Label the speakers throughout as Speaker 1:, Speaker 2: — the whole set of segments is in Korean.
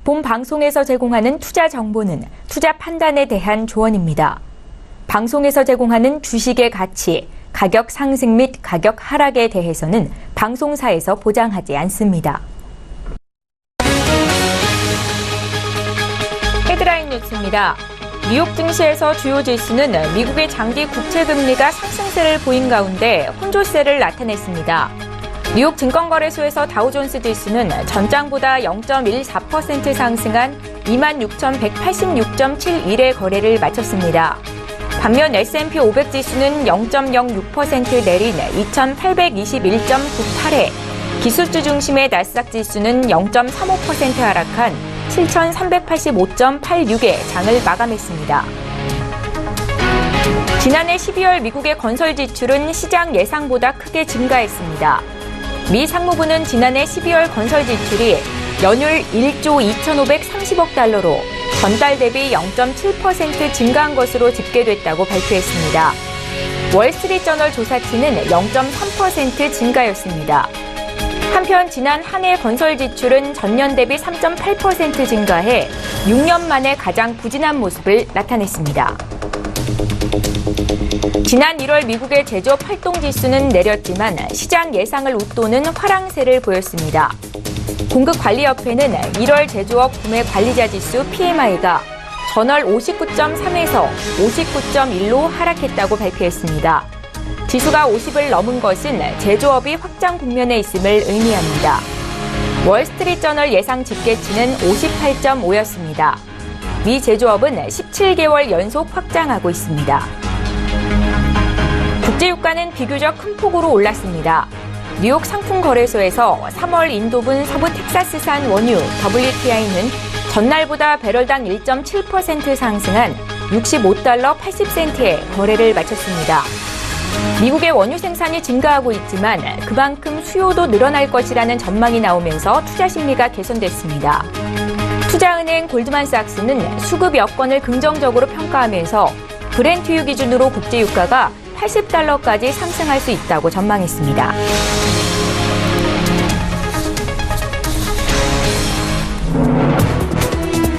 Speaker 1: 본 방송에서 제공하는 투자 정보는 투자 판단에 대한 조언입니다. 방송에서 제공하는 주식의 가치, 가격 상승 및 가격 하락에 대해서는 방송사에서 보장하지 않습니다. 헤드라인 뉴스입니다. 뉴욕 증시에서 주요 지수는 미국의 장기 국채 금리가 상승세를 보인 가운데 혼조세를 나타냈습니다. 뉴욕 증권거래소에서 다우존스 지수는 전장보다 0.14% 상승한 26,186.71의 거래를 마쳤습니다. 반면 S&P 500 지수는 0.06% 내린 2,821.98에 기술주 중심의 나스닥 지수는 0.35% 하락한 7,385.86에 장을 마감했습니다. 지난해 12월 미국의 건설 지출은 시장 예상보다 크게 증가했습니다. 미 상무부는 지난해 12월 건설 지출이 연율 1조 2,530억 달러로 전달 대비 0.7% 증가한 것으로 집계됐다고 발표했습니다. 월스트리트저널 조사치는 0.3% 증가였습니다. 한편 지난 한 해 건설 지출은 전년 대비 3.8% 증가해 6년 만에 가장 부진한 모습을 나타냈습니다. 지난 1월 미국의 제조업 활동지수는 내렸지만 시장 예상을 웃도는 화랑세를 보였습니다. 공급관리협회는 1월 제조업 구매 관리자 지수 PMI가 전월 59.3에서 59.1로 하락했다고 발표했습니다. 지수가 50을 넘은 것은 제조업이 확장 국면에 있음을 의미합니다. 월스트리트저널 예상 집계치는 58.5였습니다. 미 제조업은 17개월 연속 확장하고 있습니다. 국제유가는 비교적 큰 폭으로 올랐습니다. 뉴욕 상품거래소에서 3월 인도분 서부 텍사스산 원유 WTI는 전날보다 배럴당 1.7% 상승한 65달러 80센트에 거래를 마쳤습니다. 미국의 원유 생산이 증가하고 있지만 그만큼 수요도 늘어날 것이라는 전망이 나오면서 투자 심리가 개선됐습니다. 투자은행 골드만삭스는 수급 여건을 긍정적으로 평가하면서 브렌트유 기준으로 국제유가가 80달러까지 상승할 수 있다고 전망했습니다.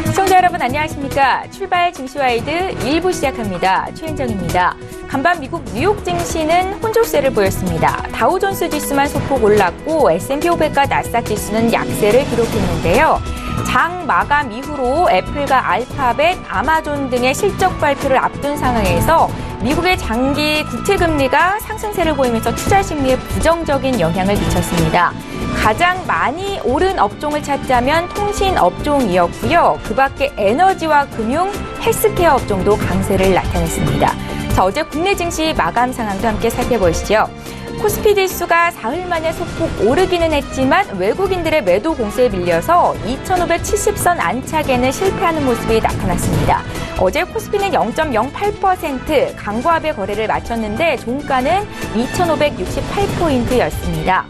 Speaker 1: 시청자 여러분 안녕하십니까? 출발 증시와이드 1부 시작합니다. 최은정입니다. 간밤 미국 뉴욕 증시는 혼조세를 보였습니다. 다우존스 지수만 소폭 올랐고 S&P 500과 나스닥 지수는 약세를 기록했는데요. 장 마감 이후로 애플과 알파벳, 아마존 등의 실적 발표를 앞둔 상황에서 미국의 장기 국채 금리가 상승세를 보이면서 투자 심리에 부정적인 영향을 미쳤습니다. 가장 많이 오른 업종을 찾자면 통신 업종이었고요. 그 밖에 에너지와 금융, 헬스케어 업종도 강세를 나타냈습니다. 자, 어제 국내 증시 마감 상황도 함께 살펴보시죠. 코스피 지수가 사흘 만에 소폭 오르기는 했지만 외국인들의 매도 공세에 밀려서 2,570선 안착에는 실패하는 모습이 나타났습니다. 어제 코스피는 0.08% 강보합의 거래를 마쳤는데 종가는 2,568포인트였습니다.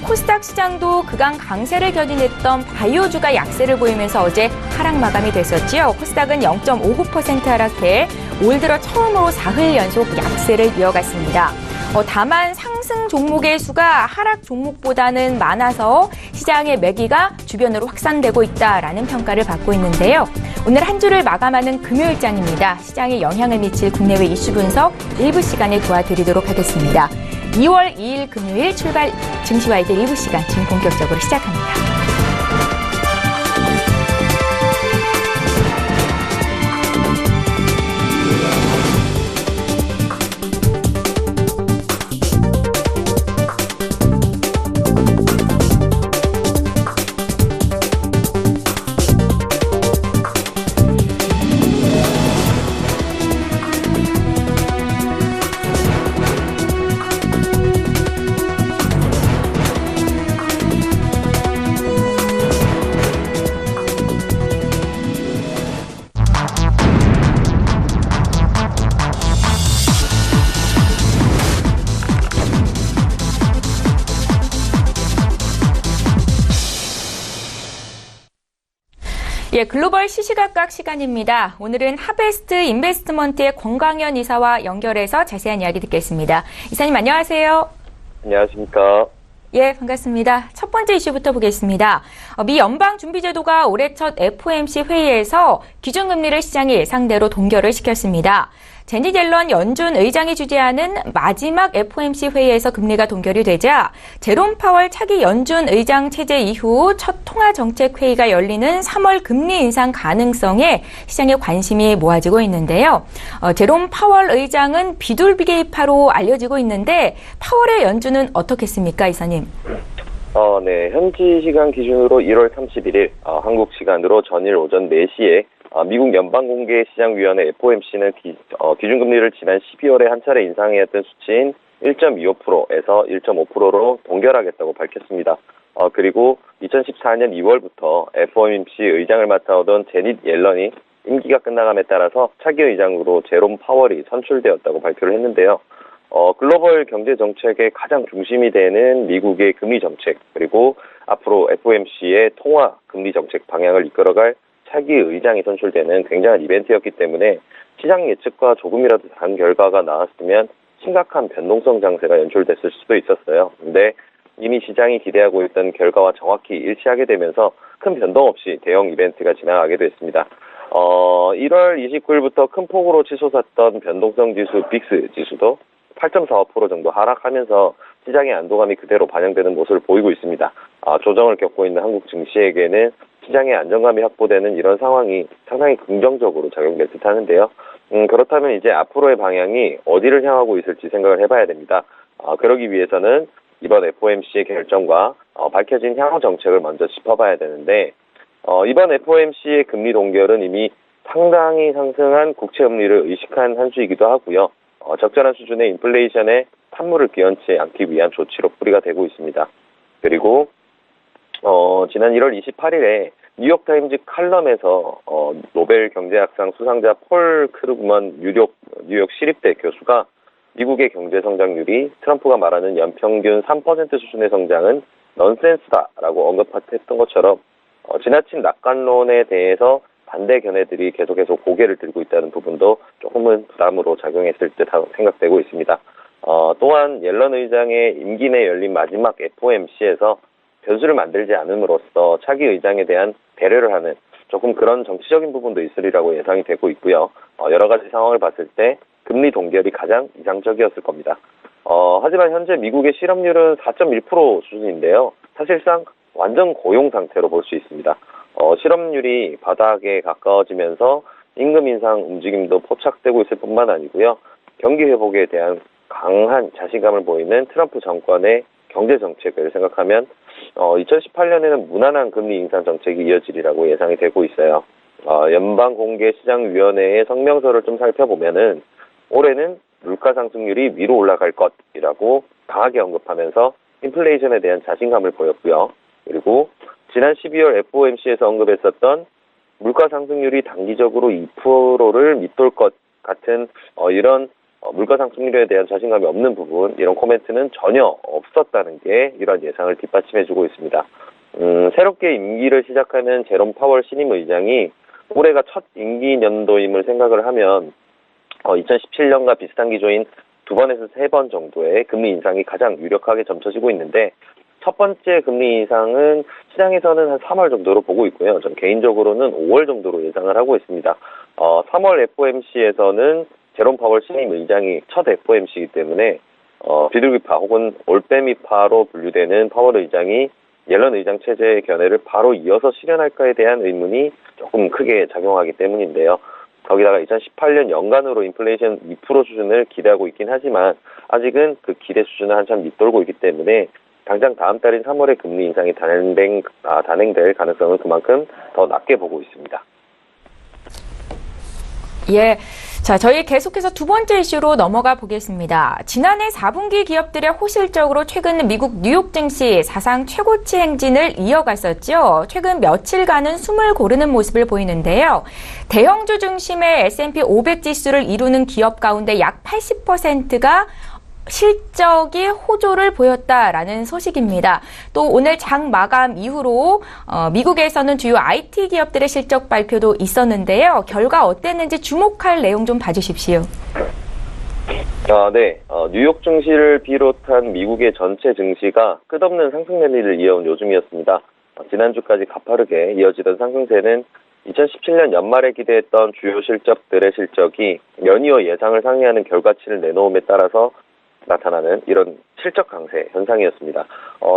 Speaker 1: 코스닥 시장도 그간 강세를 견인했던 바이오주가 약세를 보이면서 어제 하락 마감이 됐었지요. 코스닥은 0.59% 하락해 올 들어 처음으로 사흘 연속 약세를 이어갔습니다. 다만 상승 종목의 수가 하락 종목보다는 많아서 시장의 매기가 주변으로 확산되고 있다라는 평가를 받고 있는데요. 오늘 한 주를 마감하는 금요일장입니다. 시장에 영향을 미칠 국내외 이슈 분석 일부 시간에 도와드리도록 하겠습니다. 2월 2일 금요일 출발 증시와이드 1부 시간 지금 본격적으로 시작합니다. 예, 글로벌 시시각각 시간입니다. 오늘은 하베스트 인베스트먼트의 권광현 이사와 연결해서 자세한 이야기 듣겠습니다. 이사님 안녕하세요.
Speaker 2: 안녕하십니까.
Speaker 1: 예, 반갑습니다. 첫 번째 이슈부터 보겠습니다. 미 연방준비제도가 올해 첫 FOMC 회의에서 기준금리를 시장이 예상대로 동결을 시켰습니다. 제닛 옐런 연준 의장이 주재하는 마지막 FOMC 회의에서 금리가 동결이 되자 제롬 파월 차기 연준 의장 체제 이후 첫 통화정책회의가 열리는 3월 금리 인상 가능성에 시장의 관심이 모아지고 있는데요. 제롬 파월 의장은 비둘기파로 알려지고 있는데 파월의 연준은 어떻겠습니까, 이사님?
Speaker 2: 네. 현지 시간 기준으로 1월 31일, 한국 시간으로 전일 오전 4시에 미국 연방공개시장위원회 FOMC는 기준금리를 지난 12월에 한 차례 인상해왔던 수치인 1.25%에서 1.5%로 동결하겠다고 밝혔습니다. 그리고 2014년 2월부터 FOMC 의장을 맡아오던 제닛 옐런이 임기가 끝나감에 따라서 차기 의장으로 제롬 파월이 선출되었다고 발표를 했는데요. 글로벌 경제 정책의 가장 중심이 되는 미국의 금리 정책, 그리고 앞으로 FOMC의 통화 금리 정책 방향을 이끌어갈 차기 의장이 선출되는 굉장한 이벤트였기 때문에 시장 예측과 조금이라도 다른 결과가 나왔으면 심각한 변동성 장세가 연출됐을 수도 있었어요. 근데 이미 시장이 기대하고 있던 결과와 정확히 일치하게 되면서 큰 변동 없이 대형 이벤트가 지나가게 됐습니다. 1월 29일부터 큰 폭으로 치솟았던 변동성 지수 빅스 지수도 8.45% 정도 하락하면서 시장의 안도감이 그대로 반영되는 모습을 보이고 있습니다. 조정을 겪고 있는 한국 증시에게는 시장의 안정감이 확보되는 이런 상황이 상당히 긍정적으로 작용될 듯 하는데요. 그렇다면 이제 앞으로의 방향이 어디를 향하고 있을지 생각을 해봐야 됩니다. 그러기 위해서는 이번 FOMC의 결정과 밝혀진 향후 정책을 먼저 짚어봐야 되는데, 이번 FOMC의 금리 동결은 이미 상당히 상승한 국채금리를 의식한 한 수이기도 하고요. 적절한 수준의 인플레이션에 판물을 끼얹지 않기 위한 조치로 풀이가 되고 있습니다. 그리고 지난 1월 28일에 뉴욕타임즈 칼럼에서 노벨 경제학상 수상자 폴 크루그먼 뉴욕 시립대 교수가 미국의 경제 성장률이 트럼프가 말하는 연평균 3% 수준의 성장은 넌센스다라고 언급했던 것처럼 지나친 낙관론에 대해서 반대 견해들이 계속해서 고개를 들고 있다는 부분도 조금은 부담으로 작용했을 듯 생각되고 있습니다. 또한 옐런 의장의 임기 내 열린 마지막 FOMC에서 변수를 만들지 않음으로써 차기 의장에 대한 배려를 하는 조금 그런 정치적인 부분도 있으리라고 예상이 되고 있고요. 여러 가지 상황을 봤을 때 금리 동결이 가장 이상적이었을 겁니다. 하지만 현재 미국의 실업률은 4.1% 수준인데요. 사실상 완전 고용 상태로 볼 수 있습니다. 실업률이 바닥에 가까워지면서 임금 인상 움직임도 포착되고 있을 뿐만 아니고요. 경기 회복에 대한 강한 자신감을 보이는 트럼프 정권의 경제 정책을 생각하면 2018년에는 무난한 금리 인상 정책이 이어지리라고 예상이 되고 있어요. 연방공개시장위원회의 성명서를 좀 살펴보면은 올해는 물가 상승률이 위로 올라갈 것이라고 강하게 언급하면서 인플레이션에 대한 자신감을 보였고요. 그리고 지난 12월 FOMC에서 언급했었던 물가 상승률이 단기적으로 2%를 밑돌 것 같은 이런 물가 상승률에 대한 자신감이 없는 부분, 이런 코멘트는 전혀 없었다는 게 이런 예상을 뒷받침해주고 있습니다. 새롭게 임기를 시작하는 제롬 파월 신임 의장이 올해가 첫 임기 년도임을 생각을 하면 2017년과 비슷한 기조인 2번에서 3번 정도의 금리 인상이 가장 유력하게 점쳐지고 있는데, 첫 번째 금리 인상은 시장에서는 한 3월 정도로 보고 있고요. 전 개인적으로는 5월 정도로 예상을 하고 있습니다. 3월 FOMC에서는 제롬 파월 신임 의장이 첫 FOMC이기 때문에 비둘기파 혹은 올빼미파로 분류되는 파월 의장이 옐런 의장 체제의 견해를 바로 이어서 실현할까에 대한 의문이 조금 크게 작용하기 때문인데요. 거기다가 2018년 연간으로 인플레이션 2% 수준을 기대하고 있긴 하지만 아직은 그 기대 수준을 한참 밑돌고 있기 때문에 당장 다음 달인 3월에 금리 인상이 단행될 가능성은 그만큼 더 낮게 보고 있습니다.
Speaker 1: 예. 자, 저희 계속해서 두 번째 이슈로 넘어가 보겠습니다. 지난해 4분기 기업들의 호실적으로 최근 미국 뉴욕 증시 사상 최고치 행진을 이어갔었죠. 최근 며칠간은 숨을 고르는 모습을 보이는데요. 대형주 중심의 S&P 500 지수를 이루는 기업 가운데 약 80%가 실적이 호조를 보였다라는 소식입니다. 또 오늘 장 마감 이후로 미국에서는 주요 IT 기업들의 실적 발표도 있었는데요. 결과 어땠는지 주목할 내용 좀 봐주십시오.
Speaker 2: 네. 뉴욕 증시를 비롯한 미국의 전체 증시가 끝없는 상승 랠리를 이어온 요즘이었습니다. 지난주까지 가파르게 이어지던 상승세는 2017년 연말에 기대했던 주요 실적들의 실적이 연이어 예상을 상회하는 결과치를 내놓음에 따라서 나타나는 이런 실적 강세 현상이었습니다.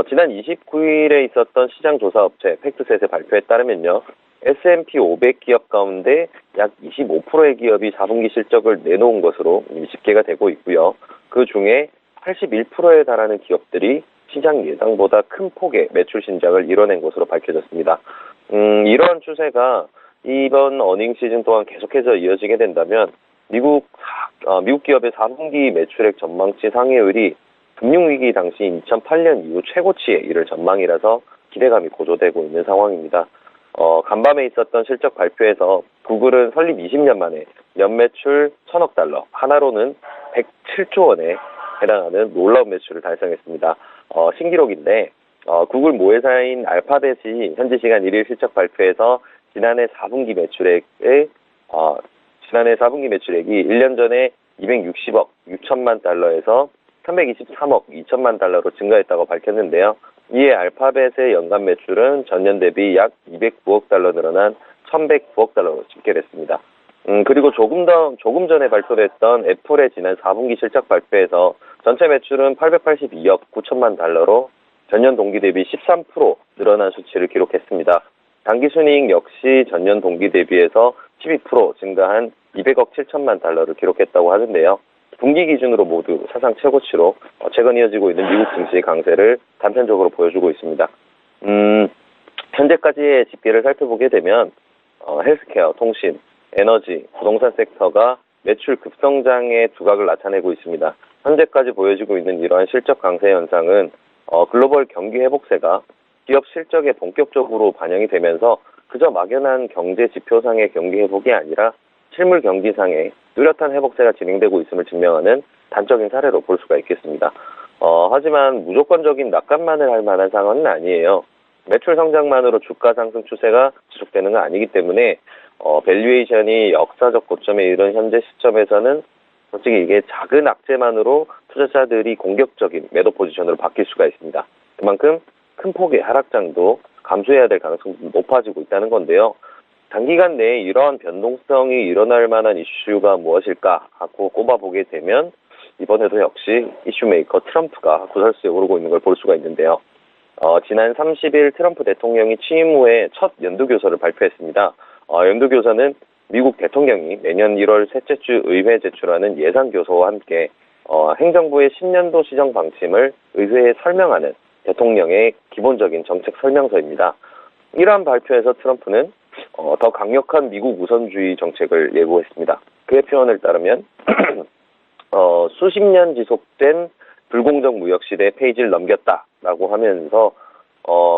Speaker 2: 지난 29일에 있었던 시장 조사 업체 팩트셋의 발표에 따르면요. S&P 500 기업 가운데 약 25%의 기업이 4분기 실적을 내놓은 것으로 집계가 되고 있고요. 그 중에 81%에 달하는 기업들이 시장 예상보다 큰 폭의 매출 신장을 이뤄낸 것으로 밝혀졌습니다. 이러한 추세가 이번 어닝 시즌 동안 계속해서 이어지게 된다면 미국 기업의 4분기 매출액 전망치 상회율이 금융위기 당시 2008년 이후 최고치에 이를 전망이라서 기대감이 고조되고 있는 상황입니다. 간밤에 있었던 실적 발표에서 구글은 설립 20년 만에 연매출 1,000억 달러, 하나로는 107조 원에 해당하는 놀라운 매출을 달성했습니다. 신기록인데 구글 모회사인 알파벳이 현지 시간 1일 실적 발표에서 지난해 4분기 매출액이 1년 전에 260억 6천만 달러에서 323억 2천만 달러로 증가했다고 밝혔는데요. 이에 알파벳의 연간 매출은 전년 대비 약 209억 달러 늘어난 1,109억 달러로 집계됐습니다. 그리고 조금 전에 발표됐던 애플의 지난 4분기 실적 발표에서 전체 매출은 882억 9천만 달러로 전년 동기 대비 13% 늘어난 수치를 기록했습니다. 당기순이익 역시 전년 동기 대비해서 12% 증가한 200억 7천만 달러를 기록했다고 하는데요. 분기 기준으로 모두 사상 최고치로 최근 이어지고 있는 미국 증시의 강세를 단편적으로 보여주고 있습니다. 현재까지의 집계를 살펴보게 되면 헬스케어, 통신, 에너지, 부동산 섹터가 매출 급성장의 두각을 나타내고 있습니다. 현재까지 보여지고 있는 이러한 실적 강세 현상은 글로벌 경기 회복세가 기업 실적에 본격적으로 반영이 되면서 그저 막연한 경제 지표상의 경기 회복이 아니라 실물 경기상의 뚜렷한 회복세가 진행되고 있음을 증명하는 단적인 사례로 볼 수가 있겠습니다. 하지만 무조건적인 낙관만을 할 만한 상황은 아니에요. 매출 성장만으로 주가 상승 추세가 지속되는 건 아니기 때문에 밸류에이션이 역사적 고점에 이른 현재 시점에서는 솔직히 이게 작은 악재만으로 투자자들이 공격적인 매도 포지션으로 바뀔 수가 있습니다. 그만큼 큰 폭의 하락장도 감수해야 될 가능성이 높아지고 있다는 건데요. 단기간 내에 이러한 변동성이 일어날 만한 이슈가 무엇일까 하고 꼽아보게 되면 이번에도 역시 이슈메이커 트럼프가 구설수에 오르고 있는 걸 볼 수가 있는데요. 지난 30일 트럼프 대통령이 취임 후에 첫 연두교서를 발표했습니다. 연두교서는 미국 대통령이 내년 1월 셋째 주 의회에 제출하는 예산교서와 함께 행정부의 신년도 시정 방침을 의회에 설명하는 대통령의 기본적인 정책 설명서입니다. 이러한 발표에서 트럼프는 더 강력한 미국 우선주의 정책을 예고했습니다. 그의 표현을 따르면 수십 년 지속된 불공정 무역 시대의 페이지를 넘겼다라고 하면서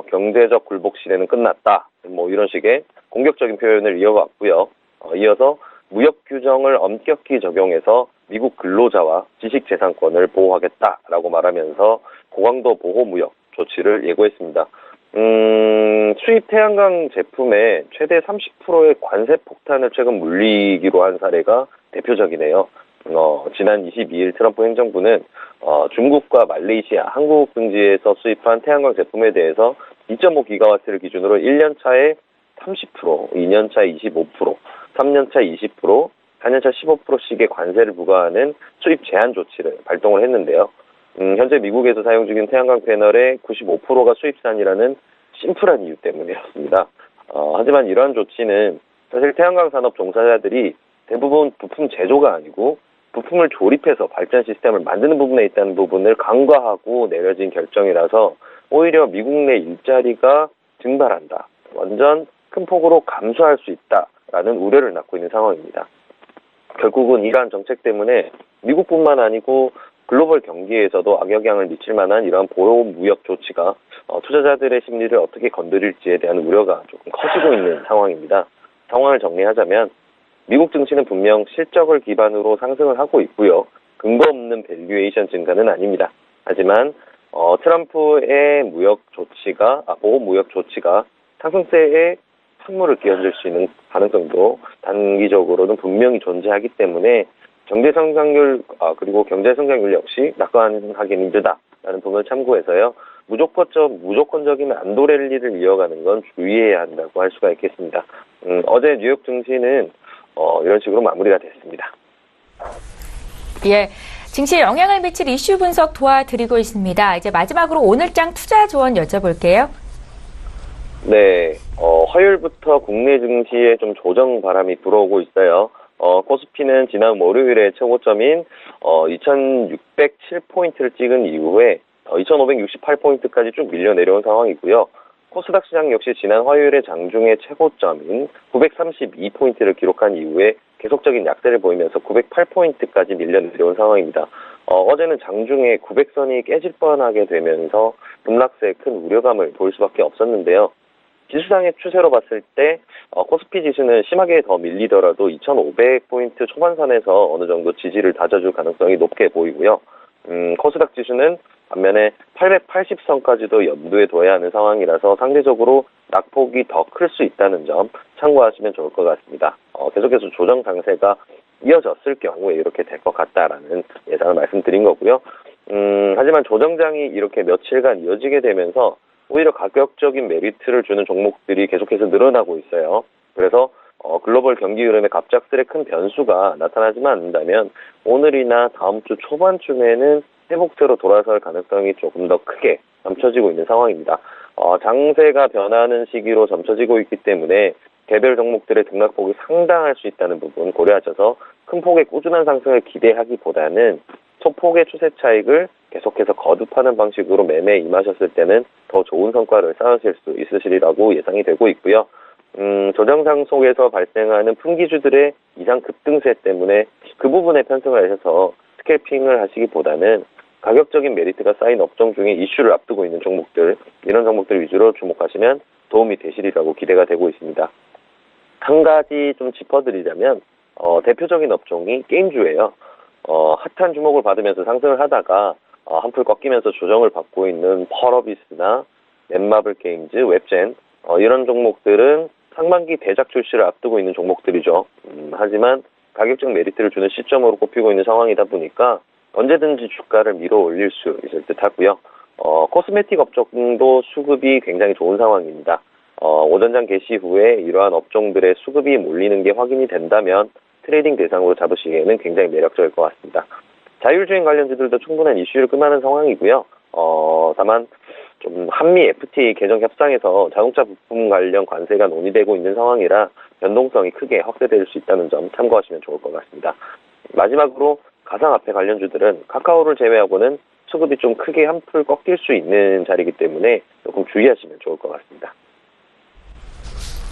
Speaker 2: 경제적 굴복 시대는 끝났다. 이런 식의 공격적인 표현을 이어갔고요. 이어서 무역 규정을 엄격히 적용해서 미국 근로자와 지식재산권을 보호하겠다라고 말하면서 고강도 보호 무역 조치를 예고했습니다. 수입 태양광 제품에 최대 30%의 관세 폭탄을 최근 물리기로 한 사례가 대표적이네요. 지난 22일 트럼프 행정부는 중국과 말레이시아, 한국 등지에서 수입한 태양광 제품에 대해서 2.5기가와트를 기준으로 1년차에 30%, 2년차에 25%, 3년차에 20%, 4년차 15%씩의 관세를 부과하는 수입 제한 조치를 발동을 했는데요. 현재 미국에서 사용 중인 태양광 패널의 95%가 수입산이라는 심플한 이유 때문이었습니다. 하지만 이러한 조치는 사실 태양광 산업 종사자들이 대부분 부품 제조가 아니고 부품을 조립해서 발전 시스템을 만드는 부분에 있다는 부분을 간과하고 내려진 결정이라서 오히려 미국 내 일자리가 증발한다. 완전 큰 폭으로 감소할 수 있다라는 우려를 낳고 있는 상황입니다. 결국은 이러한 정책 때문에 미국뿐만 아니고 글로벌 경기에서도 악영향을 미칠 만한 이러한 보호 무역 조치가 투자자들의 심리를 어떻게 건드릴지에 대한 우려가 조금 커지고 있는 상황입니다. 상황을 정리하자면 미국 증시는 분명 실적을 기반으로 상승을 하고 있고요. 근거 없는 밸류에이션 증가는 아닙니다. 하지만 트럼프의 보호 무역 조치가 상승세에 찬물을 끼얹을 수 있는 가능성도 단기적으로는 분명히 존재하기 때문에 경제 성장률 그리고 경제 성장률 역시 낙관하기 힘들다라는 부분을 참고해서요. 무조건적인 안도 랠리를 이어가는 건 주의해야 한다고 할 수가 있겠습니다. 어제 뉴욕 증시는 이런 식으로 마무리가 됐습니다.
Speaker 1: 예. 증시에 영향을 미칠 이슈 분석 도와드리고 있습니다. 이제 마지막으로 오늘장 투자 조언 여쭤볼게요.
Speaker 2: 네, 화요일부터 국내 증시에 좀 조정 바람이 불어오고 있어요. 코스피는 지난 월요일에 최고점인 2,607포인트를 찍은 이후에 2,568포인트까지 쭉 밀려 내려온 상황이고요. 코스닥 시장 역시 지난 화요일에 장중에 최고점인 932포인트를 기록한 이후에 계속적인 약세를 보이면서 908포인트까지 밀려 내려온 상황입니다. 어제는 장중에 900선이 깨질 뻔하게 되면서 급락세에 큰 우려감을 보일 수밖에 없었는데요. 지수상의 추세로 봤을 때 코스피 지수는 심하게 더 밀리더라도 2,500포인트 초반선에서 어느 정도 지지를 다져줄 가능성이 높게 보이고요. 코스닥 지수는 반면에 880선까지도 염두에 둬야 하는 상황이라서 상대적으로 낙폭이 더 클 수 있다는 점 참고하시면 좋을 것 같습니다. 계속해서 조정 강세가 이어졌을 경우에 이렇게 될 것 같다라는 예상을 말씀드린 거고요. 하지만 조정장이 이렇게 며칠간 이어지게 되면서 오히려 가격적인 메리트를 주는 종목들이 계속해서 늘어나고 있어요. 그래서 글로벌 경기 흐름에 갑작스레 큰 변수가 나타나지만 않는다면 오늘이나 다음 주 초반쯤에는 회복세로 돌아설 가능성이 조금 더 크게 점쳐지고 있는 상황입니다. 장세가 변하는 시기로 점쳐지고 있기 때문에 개별 종목들의 등락폭이 상당할 수 있다는 부분 고려하셔서 큰 폭의 꾸준한 상승을 기대하기보다는 소폭의 추세 차익을 계속해서 거듭하는 방식으로 매매에 임하셨을 때는 더 좋은 성과를 쌓으실 수 있으시리라고 예상이 되고 있고요. 조정상 속에서 발생하는 풍기주들의 이상 급등세 때문에 그 부분에 편승을 하셔서 스캘핑을 하시기보다는 가격적인 메리트가 쌓인 업종 중에 이슈를 앞두고 있는 종목들, 이런 종목들 위주로 주목하시면 도움이 되시리라고 기대가 되고 있습니다. 한 가지 좀 짚어드리자면 대표적인 업종이 게임주예요. 핫한 주목을 받으면서 상승을 하다가 한풀 꺾이면서 조정을 받고 있는 펄어비스나 넷마블 게임즈, 웹젠 이런 종목들은 상반기 대작 출시를 앞두고 있는 종목들이죠. 하지만 가격적 메리트를 주는 시점으로 꼽히고 있는 상황이다 보니까 언제든지 주가를 밀어 올릴 수 있을 듯 하고요. 코스메틱 업종도 수급이 굉장히 좋은 상황입니다. 오전장 개시 후에 이러한 업종들의 수급이 몰리는 게 확인이 된다면 트레이딩 대상으로 잡으시기에는 굉장히 매력적일 것 같습니다. 자율주행 관련주들도 충분한 이슈를 끄는 상황이고요. 다만 좀 한미 FTA 개정 협상에서 자동차 부품 관련 관세가 논의되고 있는 상황이라 변동성이 크게 확대될 수 있다는 점 참고하시면 좋을 것 같습니다. 마지막으로 가상화폐 관련주들은 카카오를 제외하고는 수급이 좀 크게 한풀 꺾일 수 있는 자리이기 때문에 조금 주의하시면 좋을 것 같습니다.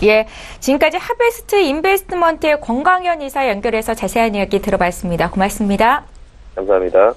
Speaker 1: 예, 지금까지 하베스트 인베스트먼트의 권광현 이사 연결해서 자세한 이야기 들어봤습니다. 고맙습니다.
Speaker 2: 감사합니다.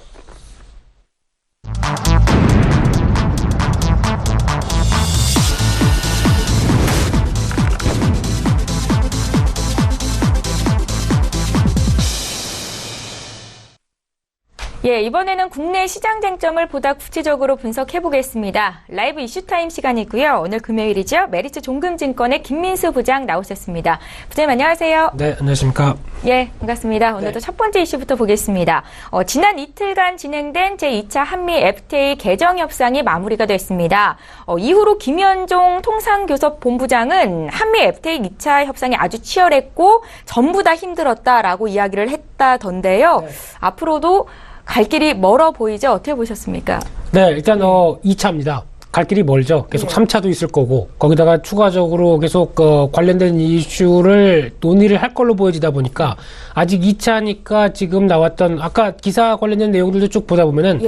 Speaker 1: 예, 이번에는 국내 시장 쟁점을 보다 구체적으로 분석해 보겠습니다. 라이브 이슈타임 시간이고요. 오늘 금요일이죠. 메리츠 종금증권의 김민수 부장 나오셨습니다. 부장님 안녕하세요.
Speaker 3: 네, 안녕하십니까.
Speaker 1: 예, 반갑습니다. 오늘도 첫 번째 이슈부터 보겠습니다. 지난 이틀간 진행된 제2차 한미 FTA 개정 협상이 마무리가 됐습니다. 이후로 김현종 통상교섭본부장은 한미 FTA 2차 협상이 아주 치열했고 전부 다 힘들었다라고 이야기를 했다던데요. 네. 앞으로도 갈 길이 멀어 보이죠? 어떻게 보셨습니까?
Speaker 3: 네, 일단 2차입니다. 갈 길이 멀죠. 계속 3차도 있을 거고 거기다가 추가적으로 계속 관련된 이슈를 논의를 할 걸로 보여지다 보니까 아직 2차니까 지금 나왔던 아까 기사 관련된 내용들도 쭉 보다 보면은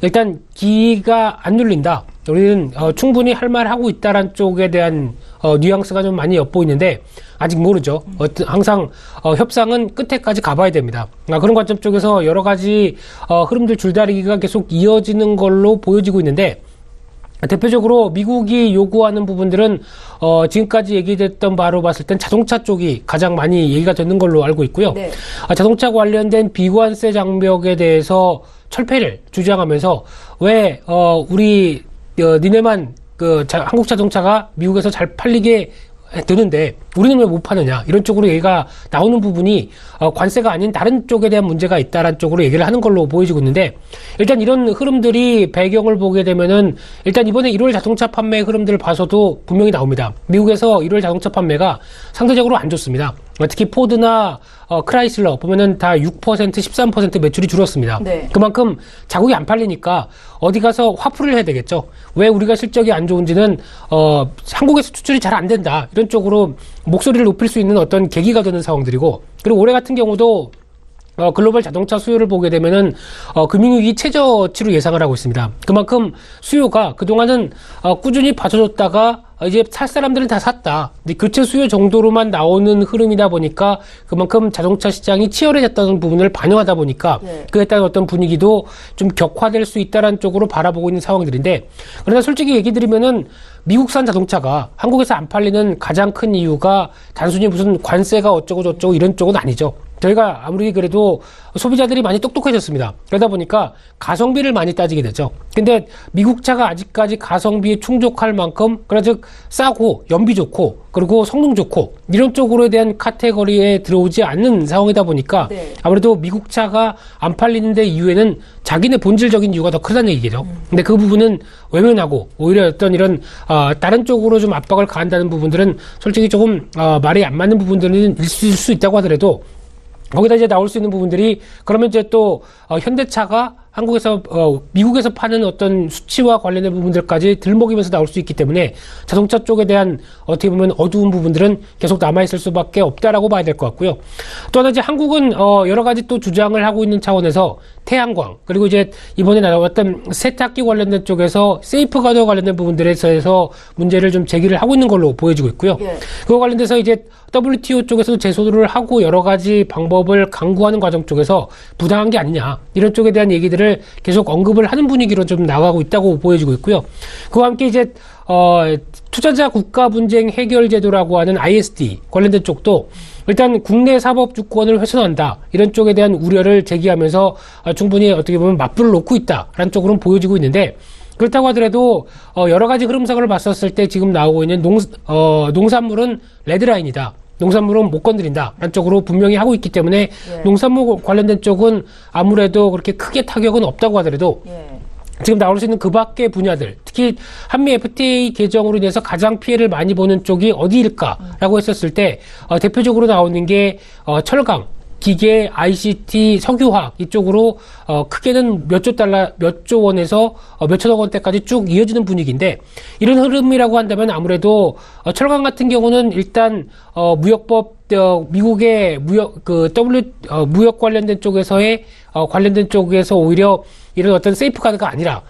Speaker 3: 일단 기가 안 눌린다. 우리는 충분히 할 말 하고 있다라는 쪽에 대한 뉘앙스가 좀 많이 엿보이는데 아직 모르죠. 항상 협상은 끝에까지 가봐야 됩니다. 그런 관점 쪽에서 여러 가지 흐름들 줄다리기가 계속 이어지는 걸로 보여지고 있는데 대표적으로 미국이 요구하는 부분들은 지금까지 얘기됐던 바로 봤을 땐 자동차 쪽이 가장 많이 얘기가 되는 걸로 알고 있고요. 네. 자동차 관련된 비관세 장벽에 대해서 철폐를 주장하면서 왜 우리 니네만 한국 자동차가 미국에서 잘 팔리게 되는데 우리는 왜 못 파느냐 이런 쪽으로 얘기가 나오는 부분이 관세가 아닌 다른 쪽에 대한 문제가 있다라는 쪽으로 얘기를 하는 걸로 보여지고 있는데 일단 이런 흐름들이 배경을 보게 되면은 일단 이번에 1월 자동차 판매 흐름들을 봐서도 분명히 나옵니다. 미국에서 1월 자동차 판매가 상대적으로 안 좋습니다. 특히 포드나 크라이슬러 보면은 다 6%, 13% 매출이 줄었습니다.
Speaker 1: 네.
Speaker 3: 그만큼 자국이 안 팔리니까 어디 가서 화풀이를 해야 되겠죠. 왜 우리가 실적이 안 좋은지는 한국에서 수출이 잘 안 된다. 이런 쪽으로 목소리를 높일 수 있는 어떤 계기가 되는 상황들이고 그리고 올해 같은 경우도 글로벌 자동차 수요를 보게 되면은 금융위기 최저치로 예상을 하고 있습니다. 그만큼 수요가 그동안은 꾸준히 받쳐줬다가 이제 살 사람들은 다 샀다. 근데 교체 수요 정도로만 나오는 흐름이다 보니까 그만큼 자동차 시장이 치열해졌다는 부분을 반영하다 보니까 그에 따른 어떤 분위기도 좀 격화될 수 있다는 쪽으로 바라보고 있는 상황들인데 그러나 솔직히 얘기 드리면은 미국산 자동차가 한국에서 안 팔리는 가장 큰 이유가 단순히 무슨 관세가 어쩌고 저쩌고 이런 쪽은 아니죠. 저희가 아무리 그래도 소비자들이 많이 똑똑해졌습니다. 그러다 보니까 가성비를 많이 따지게 되죠. 근데 미국 차가 아직까지 가성비에 충족할 만큼, 그러나 즉 싸고 연비 좋고 그리고 성능 좋고 이런 쪽으로에 대한 카테고리에 들어오지 않는 상황이다 보니까 아무래도 미국 차가 안 팔리는 데 이유에는 자기네 본질적인 이유가 더 크다는 얘기죠. 근데 그 부분은 외면하고 오히려 어떤 이런 다른 쪽으로 좀 압박을 가한다는 부분들은 솔직히 조금 말이 안 맞는 부분들은 있을 수 있다고 하더라도 거기다 이제 나올 수 있는 부분들이 그러면 이제 또 현대차가 한국에서 미국에서 파는 어떤 수치와 관련된 부분들까지 들먹이면서 나올 수 있기 때문에 자동차 쪽에 대한 어떻게 보면 어두운 부분들은 계속 남아있을 수밖에 없다라고 봐야 될 것 같고요. 또 하나 이제 한국은 여러 가지 또 주장을 하고 있는 차원에서 태양광 그리고 이제 이번에 나왔던 세탁기 관련된 쪽에서 세이프가드 관련된 부분들에 대해서 문제를 좀 제기를 하고 있는 걸로 보여지고 있고요. 그거 관련돼서 이제 WTO 쪽에서도 제소를 하고 여러 가지 방법을 강구하는 과정 쪽에서 부당한 게 아니냐 이런 쪽에 대한 얘기들을 계속 언급을 하는 분위기로 좀 나가고 있다고 보여지고 있고요. 그와 함께 이제 투자자 국가 분쟁 해결 제도라고 하는 ISD 관련된 쪽도 일단 국내 사법 주권을 훼손한다 이런 쪽에 대한 우려를 제기하면서 충분히 어떻게 보면 맞불을 놓고 있다라는 쪽으로는 보여지고 있는데 그렇다고 하더라도 여러 가지 흐름상을 봤었을 때 지금 나오고 있는 농산물은 레드라인이다. 농산물은 못 건드린다. 라는 쪽으로 분명히 하고 있기 때문에 농산물 관련된 쪽은 아무래도 그렇게 크게 타격은 없다고 하더라도 지금 나올 수 있는 그 밖의 분야들, 특히 한미 FTA 개정으로 인해서 가장 피해를 많이 보는 쪽이 어디일까라고 했었을 때 대표적으로 나오는 게 철강, 기계, ICT, 석유화학 이쪽으로 크게는 몇 조 원에서 몇천억 원대까지 쭉 이어지는 분위기인데 이런 흐름이라고 한다면 아무래도 철강 같은 경우는 일단 무역법 미국의 무역 관련된 쪽에서의 관련된 쪽에서 오히려 이런 어떤 세이프가드가 아니라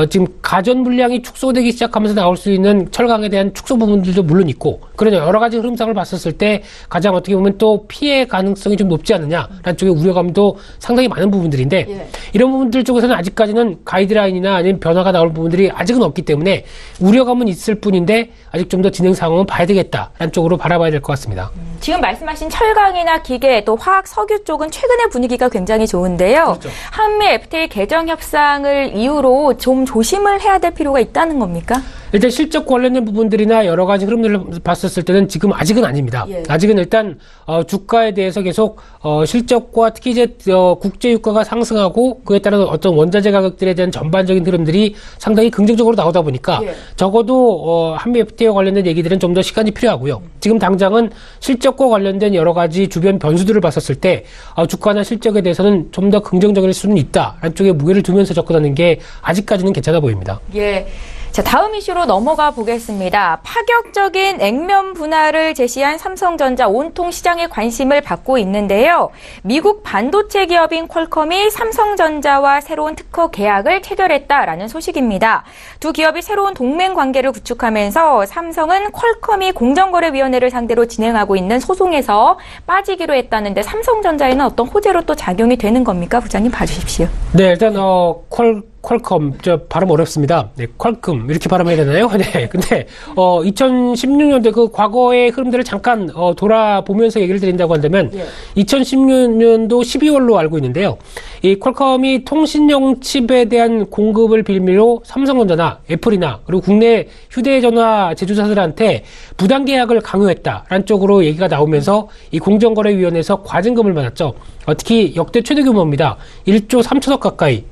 Speaker 3: 지금 가전 물량이 축소되기 시작하면서 나올 수 있는 철강에 대한 축소 부분들도 물론 있고, 그러나 여러 가지 흐름상을 봤었을 때 가장 어떻게 보면 또 피해 가능성이 좀 높지 않느냐라는 쪽의 우려감도 상당히 많은 부분들인데, 이런 부분들 쪽에서는 아직까지는 가이드라인이나 아니면 변화가 나올 부분들이 아직은 없기 때문에 우려감은 있을 뿐인데 아직 좀 더 진행 상황은 봐야 되겠다라는 쪽으로 바라봐야 될 것 같습니다.
Speaker 1: 지금 말씀하신 철강이나 기계 또 화학 석유 쪽은 최근에 분위기가 굉장히 좋은데요.
Speaker 3: 그렇죠.
Speaker 1: 한미 FTA 개정 협상을 이유로 좀 조심을 해야 될 필요가 있다는 겁니까?
Speaker 3: 일단 실적 관련된 부분들이나 여러 가지 흐름들을 봤었을 때는 지금 아직은 아닙니다. 아직은 일단 주가에 대해서 계속 실적과 특히 이제 국제 유가가 상승하고 그에 따른 어떤 원자재 가격들에 대한 전반적인 흐름들이 상당히 긍정적으로 나오다 보니까 적어도 한미 FTA와 관련된 얘기들은 좀 더 시간이 필요하고요. 지금 당장은 실적과 관련된 여러 가지 주변 변수들을 봤었을 때 주가나 실적에 대해서는 좀 더 긍정적일 수는 있다라는 쪽에 무게를 두면서 접근하는 게 아직까지는 괜찮아 보입니다.
Speaker 1: 예. 자, 다음 이슈로 넘어가 보겠습니다. 파격적인 액면 분할을 제시한 삼성전자 온통 시장의 관심을 받고 있는데요. 미국 반도체 기업인 퀄컴이 삼성전자와 새로운 특허 계약을 체결했다라는 소식입니다. 두 기업이 새로운 동맹 관계를 구축하면서 삼성은 퀄컴이 공정거래위원회를 상대로 진행하고 있는 소송에서 빠지기로 했다는데
Speaker 3: 퀄컴, 발음 어렵습니다. 네, 퀄컴, 이렇게 발음해야 되나요? 네. 근데, 2016년도 그 과거의 흐름들을 잠깐, 돌아보면서 얘기를 드린다고 한다면, 2016년도 12월로 알고 있는데요. 이 퀄컴이 통신용 칩에 대한 공급을 빌미로 삼성전자나 애플이나, 그리고 국내 휴대전화 제조사들한테 부당 계약을 강요했다라는 쪽으로 얘기가 나오면서 이 공정거래위원회에서 과징금을 받았죠. 특히 역대 최대 규모입니다. 1조 3천억 가까이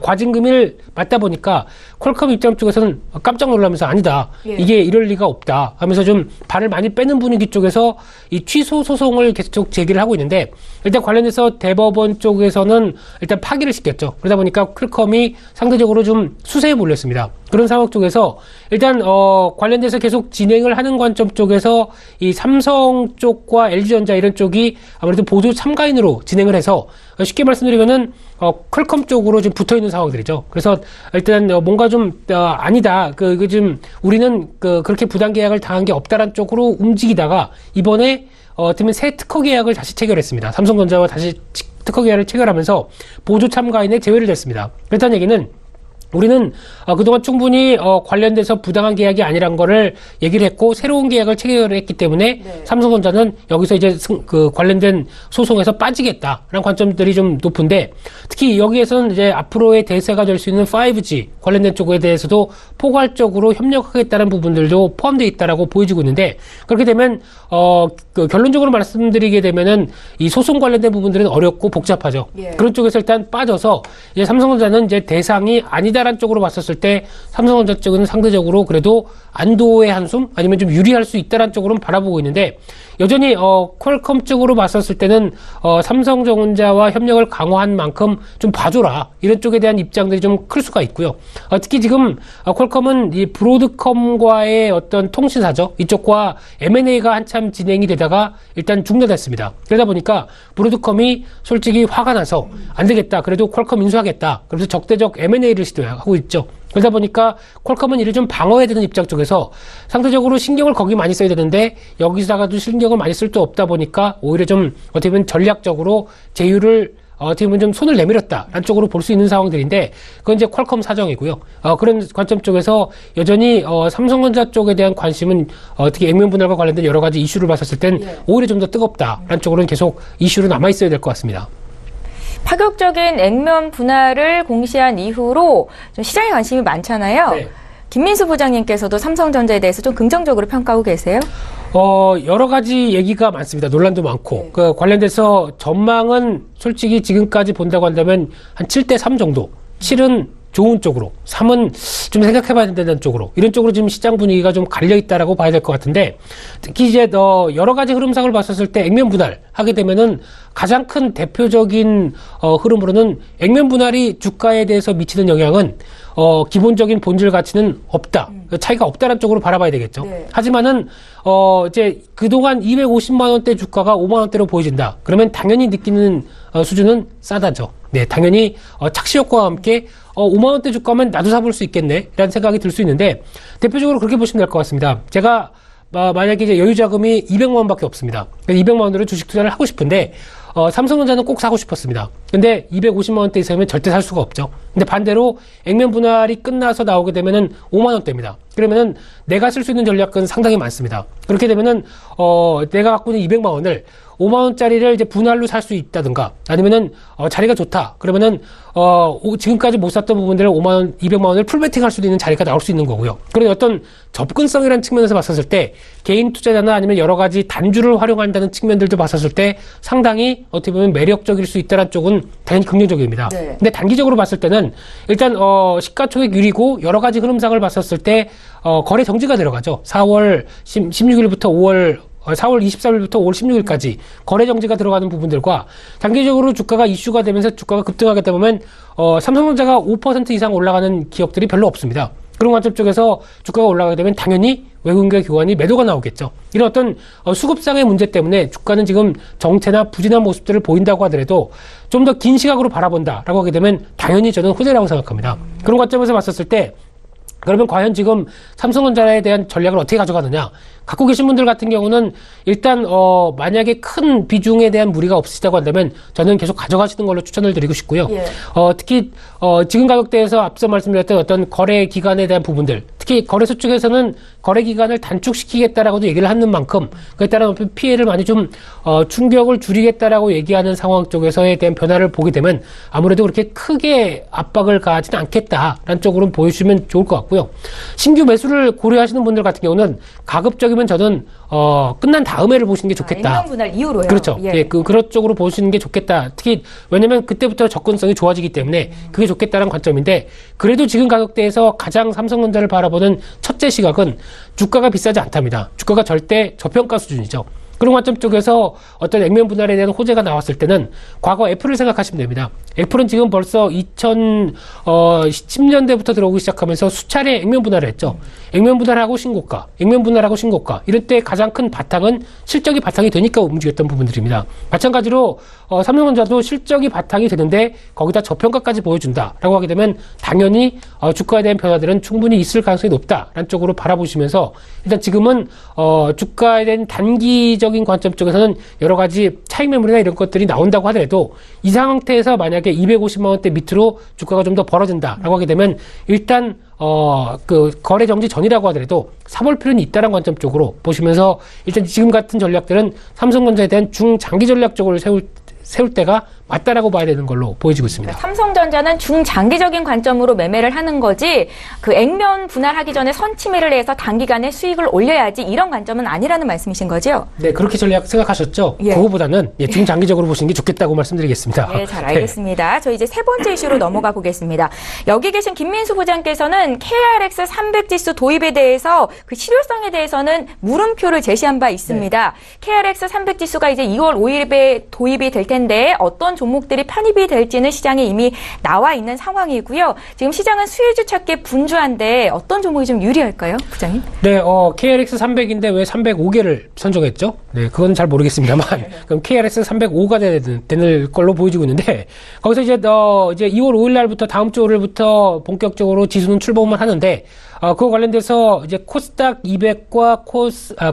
Speaker 3: 과징금을 맞다 보니까 퀄컴 입장 쪽에서는 깜짝 놀라면서 아니다. 이게 이럴 리가 없다 하면서 좀 발을 많이 빼는 분위기 쪽에서 이 취소 소송을 계속 제기를 하고 있는데, 일단 관련해서 대법원 쪽에서는 일단 파기를 시켰죠. 그러다 보니까 퀄컴이 상대적으로 좀 수세에 몰렸습니다. 그런 상황 쪽에서 일단 관련돼서 계속 진행을 하는 관점 쪽에서 이 삼성 쪽과 LG전자 이런 쪽이 아무래도 보조 참가인으로 진행을 해서 쉽게 말씀드리면은 퀄컴 쪽으로 좀 붙어 있는 상황들이죠. 그래서 일단 뭔가 좀 아니다. 좀 우리는 그렇게 부당 계약을 당한 게 없다라는 쪽으로 움직이다가 이번에 어쩌면 새 특허 계약을 다시 체결했습니다. 삼성전자와 다시 특허 계약을 체결하면서 보조 참가인에 제외를 됐습니다. 그렇다는 얘기는 우리는 그동안 충분히 관련돼서 부당한 계약이 아니란 거를 얘기를 했고 새로운 계약을 체결했기 때문에 삼성전자는 여기서 이제 관련된 소송에서 빠지겠다라는 관점들이 좀 높은데, 특히 여기에서는 이제 앞으로의 대세가 될 수 있는 5G 관련된 쪽에 대해서도 포괄적으로 협력하겠다는 부분들도 포함되어 있다라고 보여지고 있는데, 그렇게 되면 결론적으로 말씀드리게 되면은 이 소송 관련된 부분들은 어렵고 복잡하죠. 그런 쪽에서 일단 빠져서 이제 삼성전자는 이제 대상이 아니다란 쪽으로 봤었을 때 삼성전자 쪽은 상대적으로 그래도 안도의 한숨 아니면 좀 유리할 수 있다란 쪽으로는 바라보고 있는데, 여전히 퀄컴 쪽으로 봤었을 때는 삼성전자와 협력을 강화한 만큼 좀 봐줘라 이런 쪽에 대한 입장들이 좀 클 수가 있고요. 특히 지금 퀄컴은 이 브로드컴과의 어떤 통신사죠. 이쪽과 M&A가 한참 진행이 되다가 일단 중단됐습니다. 그러다 보니까 브로드컴이 솔직히 화가 나서 안 되겠다. 그래도 퀄컴 인수하겠다. 그래서 적대적 M&A를 시도하고 있죠. 그러다 보니까 퀄컴은 이를 좀 방어해야 되는 입장 쪽에서 상대적으로 신경을 거기 많이 써야 되는데, 여기서다가도 신경을 많이 쓸 데 없다 보니까 오히려 좀 어떻게 보면 전략적으로 제휴를 어떻게 보면 좀 손을 내밀었다라는 쪽으로 볼 수 있는 상황들인데, 그건 이제 퀄컴 사정이고요. 그런 관점 쪽에서 여전히 삼성전자 쪽에 대한 관심은 특히 액면 분할과 관련된 여러 가지 이슈를 봤었을 땐 오히려 좀 더 뜨겁다라는 쪽으로는 계속 이슈로 남아 있어야 될 것 같습니다.
Speaker 1: 파격적인 액면 분할을 공시한 이후로 좀 시장에 관심이 많잖아요.
Speaker 3: 네.
Speaker 1: 김민수 부장님께서도 삼성전자에 대해서 좀 긍정적으로 평가하고 계세요?
Speaker 3: 여러 가지 얘기가 많습니다. 논란도 많고. 관련돼서 전망은 솔직히 지금까지 본다고 한다면 한 7대3 정도. 7은 좋은 쪽으로, 3은 좀 생각해봐야 된다는 쪽으로, 이런 쪽으로 지금 시장 분위기가 좀 갈려있다라고 봐야 될 것 같은데, 특히 이제 여러 가지 흐름상을 봤었을 때 액면 분할 하게 되면은 가장 큰 대표적인 흐름으로는 액면 분할이 주가에 대해서 미치는 영향은 기본적인 본질 가치는 없다. 차이가 없다는 쪽으로 바라봐야 되겠죠. 하지만은 이제 그동안 250만 원대 주가가 5만 원대로 보여진다. 그러면 당연히 느끼는 수준은 싸다죠. 네, 당연히 착시 효과와 함께 5만 원대 주가면 나도 사볼 수 있겠네 라는 생각이 들 수 있는데, 대표적으로 그렇게 보시면 될 것 같습니다. 제가 만약에 이제 여유 자금이 200만 원밖에 없습니다. 200만 원으로 주식 투자를 하고 싶은데 삼성전자는 꼭 사고 싶었습니다. 근데 250만 원대 이상이면 절대 살 수가 없죠. 근데 반대로 액면 분할이 끝나서 나오게 되면은 5만 원대입니다. 그러면은 내가 쓸 수 있는 전략은 상당히 많습니다. 그렇게 되면은 내가 갖고 있는 200만 원을 5만 원짜리를 이제 분할로 살 수 있다든가, 아니면은 자리가 좋다. 그러면은 지금까지 못 샀던 부분들을 5만 원, 200만 원을 풀베팅 할 수도 있는 자리가 나올 수 있는 거고요. 그런 어떤 접근성이라는 측면에서 봤었을 때 개인 투자자나 아니면 여러 가지 단주를 활용한다는 측면들도 봤었을 때 상당히 어떻게 보면 매력적일 수 있다는 쪽은 당연히 긍정적입니다. 근데 단기적으로 봤을 때는 일단 시가총액 유리고 여러 가지 흐름상을 봤었을 때 거래 정지가 들어가죠. 4월 16일부터 4월 23일부터 5월 16일까지 거래 정지가 들어가는 부분들과, 단기적으로 주가가 이슈가 되면서 주가가 급등하겠다 보면 삼성전자가 5% 이상 올라가는 기업들이 별로 없습니다. 그런 관점 쪽에서 주가가 올라가게 되면 당연히 외국인과 교환이 매도가 나오겠죠. 이런 어떤 수급상의 문제 때문에 주가는 지금 정체나 부진한 모습들을 보인다고 하더라도 좀 더 긴 시각으로 바라본다라고 하게 되면 당연히 저는 호재라고 생각합니다. 그런 관점에서 봤었을 때 그러면 과연 지금 삼성전자에 대한 전략을 어떻게 가져가느냐? 갖고 계신 분들 같은 경우는 일단 만약에 큰 비중에 대한 무리가 없으시다고 한다면 저는 계속 가져가시는 걸로 추천을 드리고 싶고요.
Speaker 1: 예.
Speaker 3: 특히 지금 가격대에서 앞서 말씀드렸던 어떤 거래 기간에 대한 부분들, 특히 거래소 쪽에서는 거래 기간을 단축시키겠다라고도 얘기를 하는 만큼 그에 따른 피해를 많이 좀 충격을 줄이겠다라고 얘기하는 상황 쪽에서에 대한 변화를 보게 되면 아무래도 그렇게 크게 압박을 가하지는 않겠다라는 쪽으로 보여주시면 좋을 것 같고요. 신규 매수를 고려하시는 분들 같은 경우는 가급적이면 저는 끝난 다음에를 보시는 게 좋겠다.
Speaker 1: 액면 분할 이후로요.
Speaker 3: 그렇죠.
Speaker 1: 예.
Speaker 3: 예, 그런 쪽으로 보시는 게 좋겠다. 특히 왜냐면 그때부터 접근성이 좋아지기 때문에 그게 좋겠다는 관점인데 그래도 지금 가격대에서 가장 삼성전자를 바라보는 첫째 시각은 주가가 비싸지 않답니다. 주가가 절대 저평가 수준이죠. 그런 관점 쪽에서 어떤 액면 분할에 대한 호재가 나왔을 때는 과거 애플을 생각하시면 됩니다. 애플은 지금 벌써 2010년대부터 들어오기 시작하면서 수차례 액면 분할을 했죠. 액면 분할하고 신고가, 액면 분할하고 신고가. 이럴 때 가장 큰 바탕은 실적이 바탕이 되니까 움직였던 부분들입니다. 마찬가지로 삼성전자도 실적이 바탕이 되는데 거기다 저평가까지 보여준다라고 하게 되면 당연히 주가에 대한 변화들은 충분히 있을 가능성이 높다라는 쪽으로 바라보시면서 일단 지금은 주가에 대한 단기적인 관점 쪽에서는 여러 가지 차익 매물이나 이런 것들이 나온다고 하더라도 이 상태에서 만약에 250만 원대 밑으로 주가가 좀 더 벌어진다라고 하게 되면 일단 그 거래 정지 전이라고 하더라도 사볼 필요는 있다는 관점 쪽으로 보시면서 일단 지금 같은 전략들은 삼성전자에 대한 중장기 전략 쪽을 세울 때가 맞다라고 봐야 되는 걸로 보여지고 있습니다.
Speaker 1: 삼성전자는 중장기적인 관점으로 매매를 하는 거지 그 액면 분할하기 전에 선침해를 해서 단기간에 수익을 올려야지 이런 관점은 아니라는 말씀이신 거죠?
Speaker 3: 네, 그렇게 전략 생각하셨죠?
Speaker 1: 예.
Speaker 3: 그거보다는 중장기적으로 보시는 게 좋겠다고 말씀드리겠습니다.
Speaker 1: 네, 잘 알겠습니다. 저 이제 세 번째 이슈로 넘어가 보겠습니다. 여기 계신 김민수 부장께서는 KRX 300 지수 도입에 대해서 그 실효성에 대해서는 물음표를 제시한 바 있습니다. KRX 300 지수가 이제 2월 5일에 도입이 될 텐데 어떤 종목들이 편입이 될지는 시장에 이미 나와 있는 상황이고요. 지금 시장은 수혜주 찾기에 분주한데 어떤 종목이 좀 유리할까요, 부장님?
Speaker 3: 네, KRX 300인데 왜 305개를 선정했죠? 네, 그건 잘 모르겠습니다만, 그럼 KRX 305가 되는 걸로 보여지고 있는데, 거기서 이제 2월 5일 날부터 다음 주 월요일부터 본격적으로 지수는 출범을 하는데, 그거 관련돼서 이제 코스닥 200과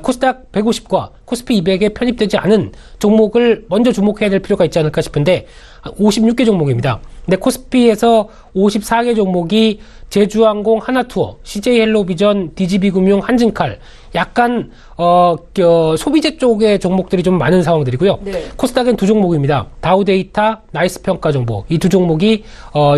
Speaker 3: 코스닥 150과 코스피 200에 편입되지 않은 종목을 먼저 주목해야 될 필요가 있지 않을까 싶은데 56개 종목입니다. 근데 코스피에서 54개 종목이 제주항공, 하나투어, CJ헬로비전, DGB금융, 한진칼 약간 소비재 쪽의 종목들이 좀 많은 상황들이고요. 네. 코스닥엔 두 종목입니다. 다우데이터, 나이스평가정보 이 두 종목이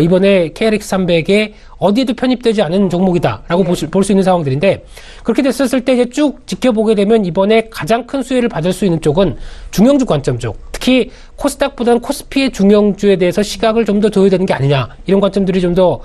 Speaker 3: 이번에 KRX 300에 어디에도 편입되지 않은 종목이다라고 볼 수 있는 상황들인데 그렇게 됐었을 때 이제 쭉 지켜보게 되면 이번에 가장 큰 수혜를 받을 수 있는 쪽은 중형주 관점 쪽, 특히 코스닥보다는 코스피의 중형주에 대해서 시각을 좀 더 둬야 되는 게 아니냐 이런 관점들이 좀 더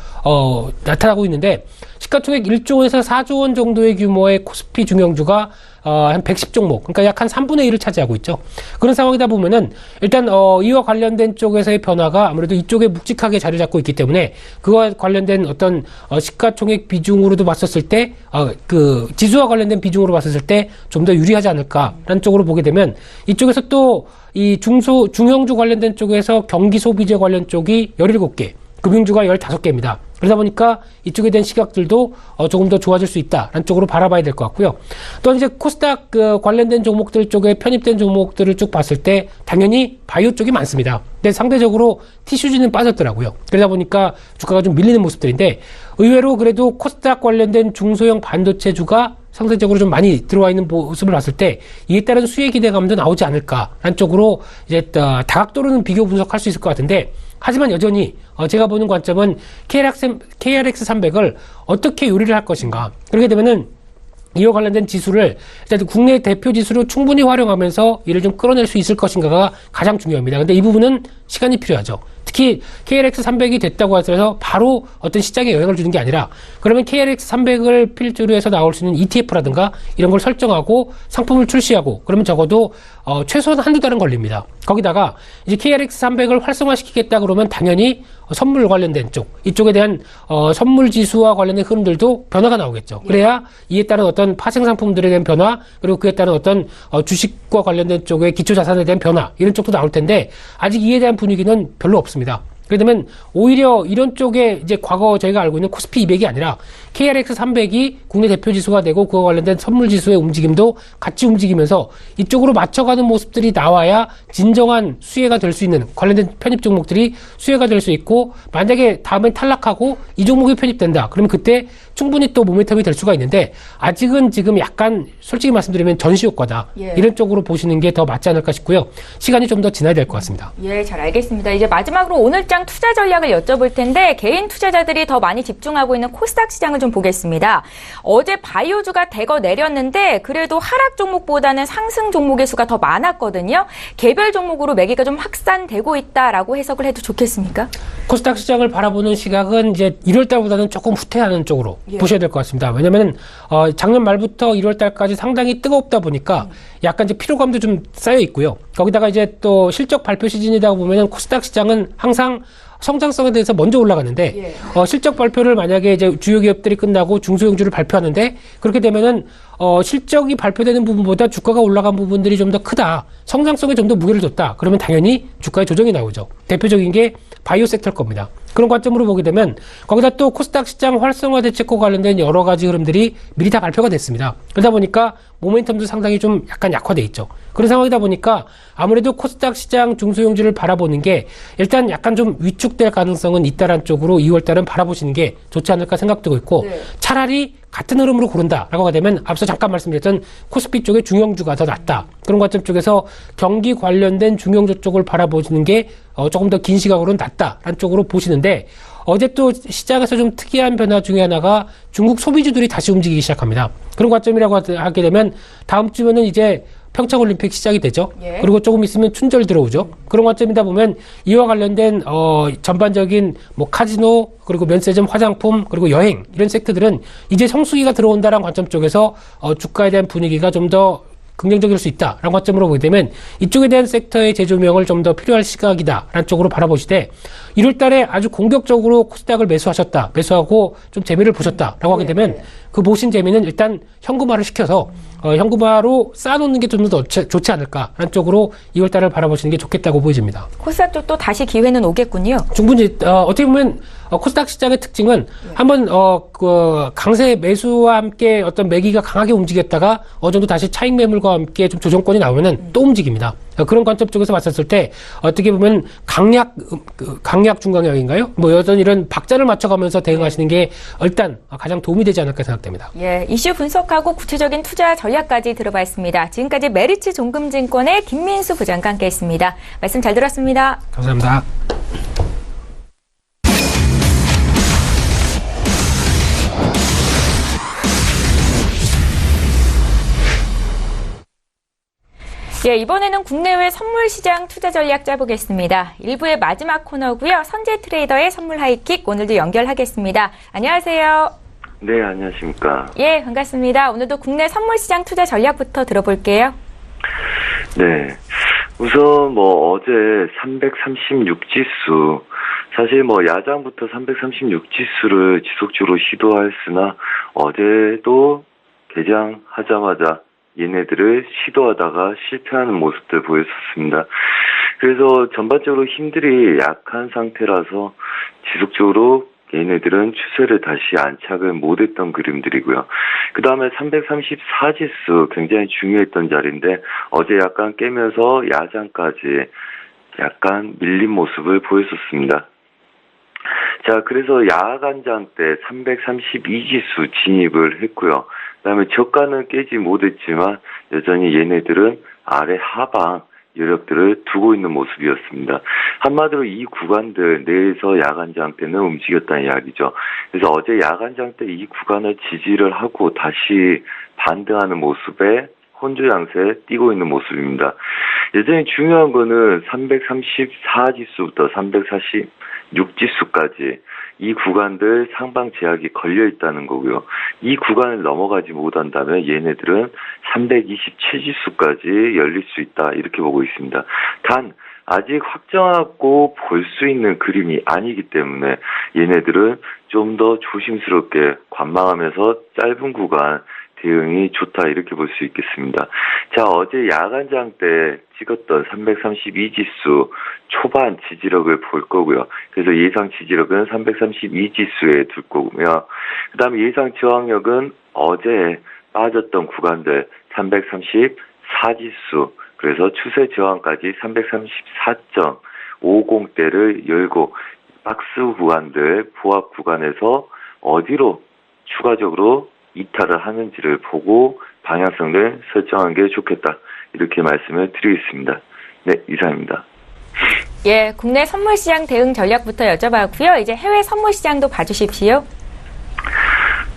Speaker 3: 나타나고 있는데 시가총액 1조에서 4조 원 정도의 규모의 코스피 중형주가 한 110종목, 그러니까 약 한 3분의 1을 차지하고 있죠. 그런 상황이다 보면은 일단 이와 관련된 쪽에서의 변화가 아무래도 이쪽에 묵직하게 자리 잡고 있기 때문에 그와 관련된 어떤 시가총액 비중으로도 봤었을 때 그 지수와 관련된 비중으로 봤었을 때 좀 더 유리하지 않을까라는 쪽으로 보게 되면 이쪽에서 또 이 중형주 관련된 쪽에서 경기 소비재 관련 쪽이 17개, 금융주가 15개입니다. 그러다 보니까 이쪽에 대한 시각들도 조금 더 좋아질 수 있다라는 쪽으로 바라봐야 될 것 같고요. 또 이제 코스닥 관련된 종목들 쪽에 편입된 종목들을 쭉 봤을 때 당연히 바이오 쪽이 많습니다. 근데 상대적으로 티슈지는 빠졌더라고요. 그러다 보니까 주가가 좀 밀리는 모습들인데 의외로 그래도 코스닥 관련된 중소형 반도체주가 상대적으로 좀 많이 들어와 있는 모습을 봤을 때 이에 따른 수혜 기대감도 나오지 않을까라는 쪽으로 이제 다각도로는 비교 분석할 수 있을 것 같은데 하지만 여전히 제가 보는 관점은 KRX 300을 어떻게 요리를 할 것인가. 그렇게 되면은 이와 관련된 지수를 일단 국내 대표 지수로 충분히 활용하면서 이를 좀 끌어낼 수 있을 것인가가 가장 중요합니다. 근데 이 부분은 시간이 필요하죠. 특히 KRX 300이 됐다고 해서 바로 어떤 시장에 영향을 주는 게 아니라 그러면 KRX 300을 필두로 해서 나올 수 있는 ETF라든가 이런 걸 설정하고 상품을 출시하고 그러면 적어도 최소한 한두 달은 걸립니다. 거기다가 이제 KRX 300을 활성화시키겠다 그러면 당연히 선물 관련된 쪽, 이쪽에 대한 선물 지수와 관련된 흐름들도 변화가 나오겠죠. 그래야 이에 따른 어떤 파생 상품들에 대한 변화, 그리고 그에 따른 어떤 주식과 관련된 쪽의 기초 자산에 대한 변화, 이런 쪽도 나올 텐데 아직 이에 대한 분위기는 별로 없습니다. 그러면 오히려 이런 쪽에 이제 과거 저희가 알고 있는 코스피 200이 아니라 KRX 300이 국내 대표 지수가 되고 그와 관련된 선물 지수의 움직임도 같이 움직이면서 이쪽으로 맞춰가는 모습들이 나와야 진정한 수혜가 될 수 있는 관련된 편입 종목들이 수혜가 될 수 있고, 만약에 다음엔 탈락하고 이 종목이 편입된다. 그러면 그때 충분히 또 모멘텀이 될 수가 있는데, 아직은 지금 약간 솔직히 말씀드리면 전시 효과다.
Speaker 1: 예.
Speaker 3: 이런 쪽으로 보시는 게 더 맞지 않을까 싶고요. 시간이 좀 더 지나야 될 것 같습니다.
Speaker 1: 예, 잘 알겠습니다. 이제 마지막으로 오늘장 투자 전략을 여쭤볼 텐데, 개인 투자자들이 더 많이 집중하고 있는 코스닥 시장을 좀 보겠습니다. 어제 바이오주가 대거 내렸는데 그래도 하락 종목보다는 상승 종목의 수가 더 많았거든요. 개별 종목으로 매기가 좀 확산되고 있다라고 해석을 해도 좋겠습니까?
Speaker 3: 코스닥 시장을 바라보는 시각은 이제 1월 달보다는 조금 후퇴하는 쪽으로
Speaker 1: 예.
Speaker 3: 보셔야 될 것 같습니다. 왜냐하면 작년 말부터 1월 달까지 상당히 뜨겁다 보니까 약간 이제 피로감도 좀 쌓여 있고요. 거기다가 이제 또 실적 발표 시즌이다 보면은 코스닥 시장은 항상 성장성에 대해서 먼저 올라가는데,
Speaker 1: 예.
Speaker 3: 실적 발표를 만약에 이제 주요 기업들이 끝나고 중소형주를 발표하는데, 그렇게 되면은 실적이 발표되는 부분보다 주가가 올라간 부분들이 좀 더 크다, 성장성에 좀 더 무게를 뒀다, 그러면 당연히 주가에 조정이 나오죠. 대표적인 게 바이오 섹터일 겁니다. 그런 관점으로 보게 되면 거기다 또 코스닥 시장 활성화 대책과 관련된 여러 가지 흐름들이 미리 다 발표가 됐습니다. 그러다 보니까 모멘텀도 상당히 좀 약간 약화돼 있죠. 그런 상황이다 보니까 아무래도 코스닥 시장 중소형주를 바라보는 게 일단 약간 좀 위축될 가능성은 있다란 쪽으로 2월달은 바라보시는 게 좋지 않을까 생각되고 있고,
Speaker 1: 네.
Speaker 3: 차라리 같은 흐름으로 고른다라고 되면 앞서 잠깐 말씀드렸던 코스피 쪽의 중형주가 더 낫다. 그런 관점 쪽에서 경기 관련된 중형주 쪽을 바라보시는 게 조금 더 긴 시각으로는 낫다라는 쪽으로 보시는데, 어제 또 시장에서 좀 특이한 변화 중에 하나가 중국 소비주들이 다시 움직이기 시작합니다. 그런 관점이라고 하게 되면 다음 주면은 이제 평창올림픽 시작이 되죠.
Speaker 1: 예.
Speaker 3: 그리고 조금 있으면 춘절 들어오죠. 그런 관점이다 보면 이와 관련된 전반적인 뭐 카지노, 그리고 면세점, 화장품, 그리고 여행, 이런 섹터들은 이제 성수기가 들어온다는 관점 쪽에서 주가에 대한 분위기가 좀 더 긍정적일 수 있다라는 관점으로 보게 되면 이쪽에 대한 섹터의 재조명을 좀 더 필요할 시각이다라는 쪽으로 바라보시되, 1월 달에 아주 공격적으로 코스닥을 매수하고 좀 재미를 보셨다라고 하게 되면 그 보신 재미는 일단 현금화를 시켜서 현금화로 쌓아놓는 게 좀 더 좋지 않을까라는 쪽으로 2월 달을 바라보시는 게 좋겠다고 보여집니다.
Speaker 1: 코스닥 쪽도 다시 기회는 오겠군요.
Speaker 3: 충분히 어떻게 보면 코스닥 시장의 특징은 한번 그 강세 매수와 함께 어떤 매기가 강하게 움직였다가 어느 정도 다시 차익 매물과 함께 좀 조정권이 나오면은 또 움직입니다. 그런 관점 쪽에서 봤었을 때 어떻게 보면 강약 중강약인가요? 뭐 여전히 이런 박자를 맞춰가면서 대응하시는 게 일단 가장 도움이 되지 않을까 생각됩니다.
Speaker 1: 예, 이슈 분석하고 구체적인 투자 전략까지 들어봤습니다. 지금까지 메리츠 종금증권의 김민수 부장과 함께했습니다. 말씀 잘 들었습니다.
Speaker 3: 감사합니다.
Speaker 1: 예, 이번에는 국내외 선물 시장 투자 전략 짜보겠습니다. 1부의 마지막 코너고요. 선재 트레이더의 선물 하이킥 오늘도 연결하겠습니다. 안녕하세요.
Speaker 4: 네, 안녕하십니까.
Speaker 1: 예, 반갑습니다. 오늘도 국내 선물 시장 투자 전략부터 들어볼게요.
Speaker 4: 네. 우선 어제 336지수, 사실 야장부터 336지수를 지속적으로 시도하였으나 어제도 개장하자마자 얘네들을 시도하다가 실패하는 모습들 보였었습니다. 그래서 전반적으로 힘들이 약한 상태라서 지속적으로 얘네들은 추세를 다시 안착을 못했던 그림들이고요. 그 다음에 334지수 굉장히 중요했던 자리인데 어제 약간 깨면서 야장까지 약간 밀린 모습을 보였었습니다. 자, 그래서 야간장 때 332지수 진입을 했고요. 그 다음에 저가는 깨지 못했지만 여전히 얘네들은 아래 하방 여력들을 두고 있는 모습이었습니다. 한마디로 이 구간들 내에서 야간장 때는 움직였다는 이야기죠. 그래서 어제 야간장 때 이 구간을 지지를 하고 다시 반등하는 모습에 혼조 양세에 띄고 있는 모습입니다. 여전히 중요한 거는 334지수부터 346지수까지 이 구간들 상방 제약이 걸려 있다는 거고요. 이 구간을 넘어가지 못한다면 얘네들은 327지수까지 열릴 수 있다, 이렇게 보고 있습니다. 단 아직 확정하고 볼 수 있는 그림이 아니기 때문에 얘네들은 좀 더 조심스럽게 관망하면서 짧은 구간 대응이 좋다 이렇게 볼 수 있겠습니다. 자, 어제 야간장 때 찍었던 332지수 초반 지지력을 볼 거고요. 그래서 예상 지지력은 332지수에 둘 거고요. 그 다음에 예상 저항력은 어제 빠졌던 구간들 334지수, 그래서 추세 저항까지 334.50대를 열고 박스 구간들, 보합 구간에서 어디로 추가적으로 이탈을 하는지를 보고 방향성을 설정하는 게 좋겠다. 이렇게 말씀을 드리겠습니다. 네, 이상입니다.
Speaker 1: 예, 국내 선물 시장 대응 전략부터 여쭤봤고요. 이제 해외 선물 시장도 봐주십시오.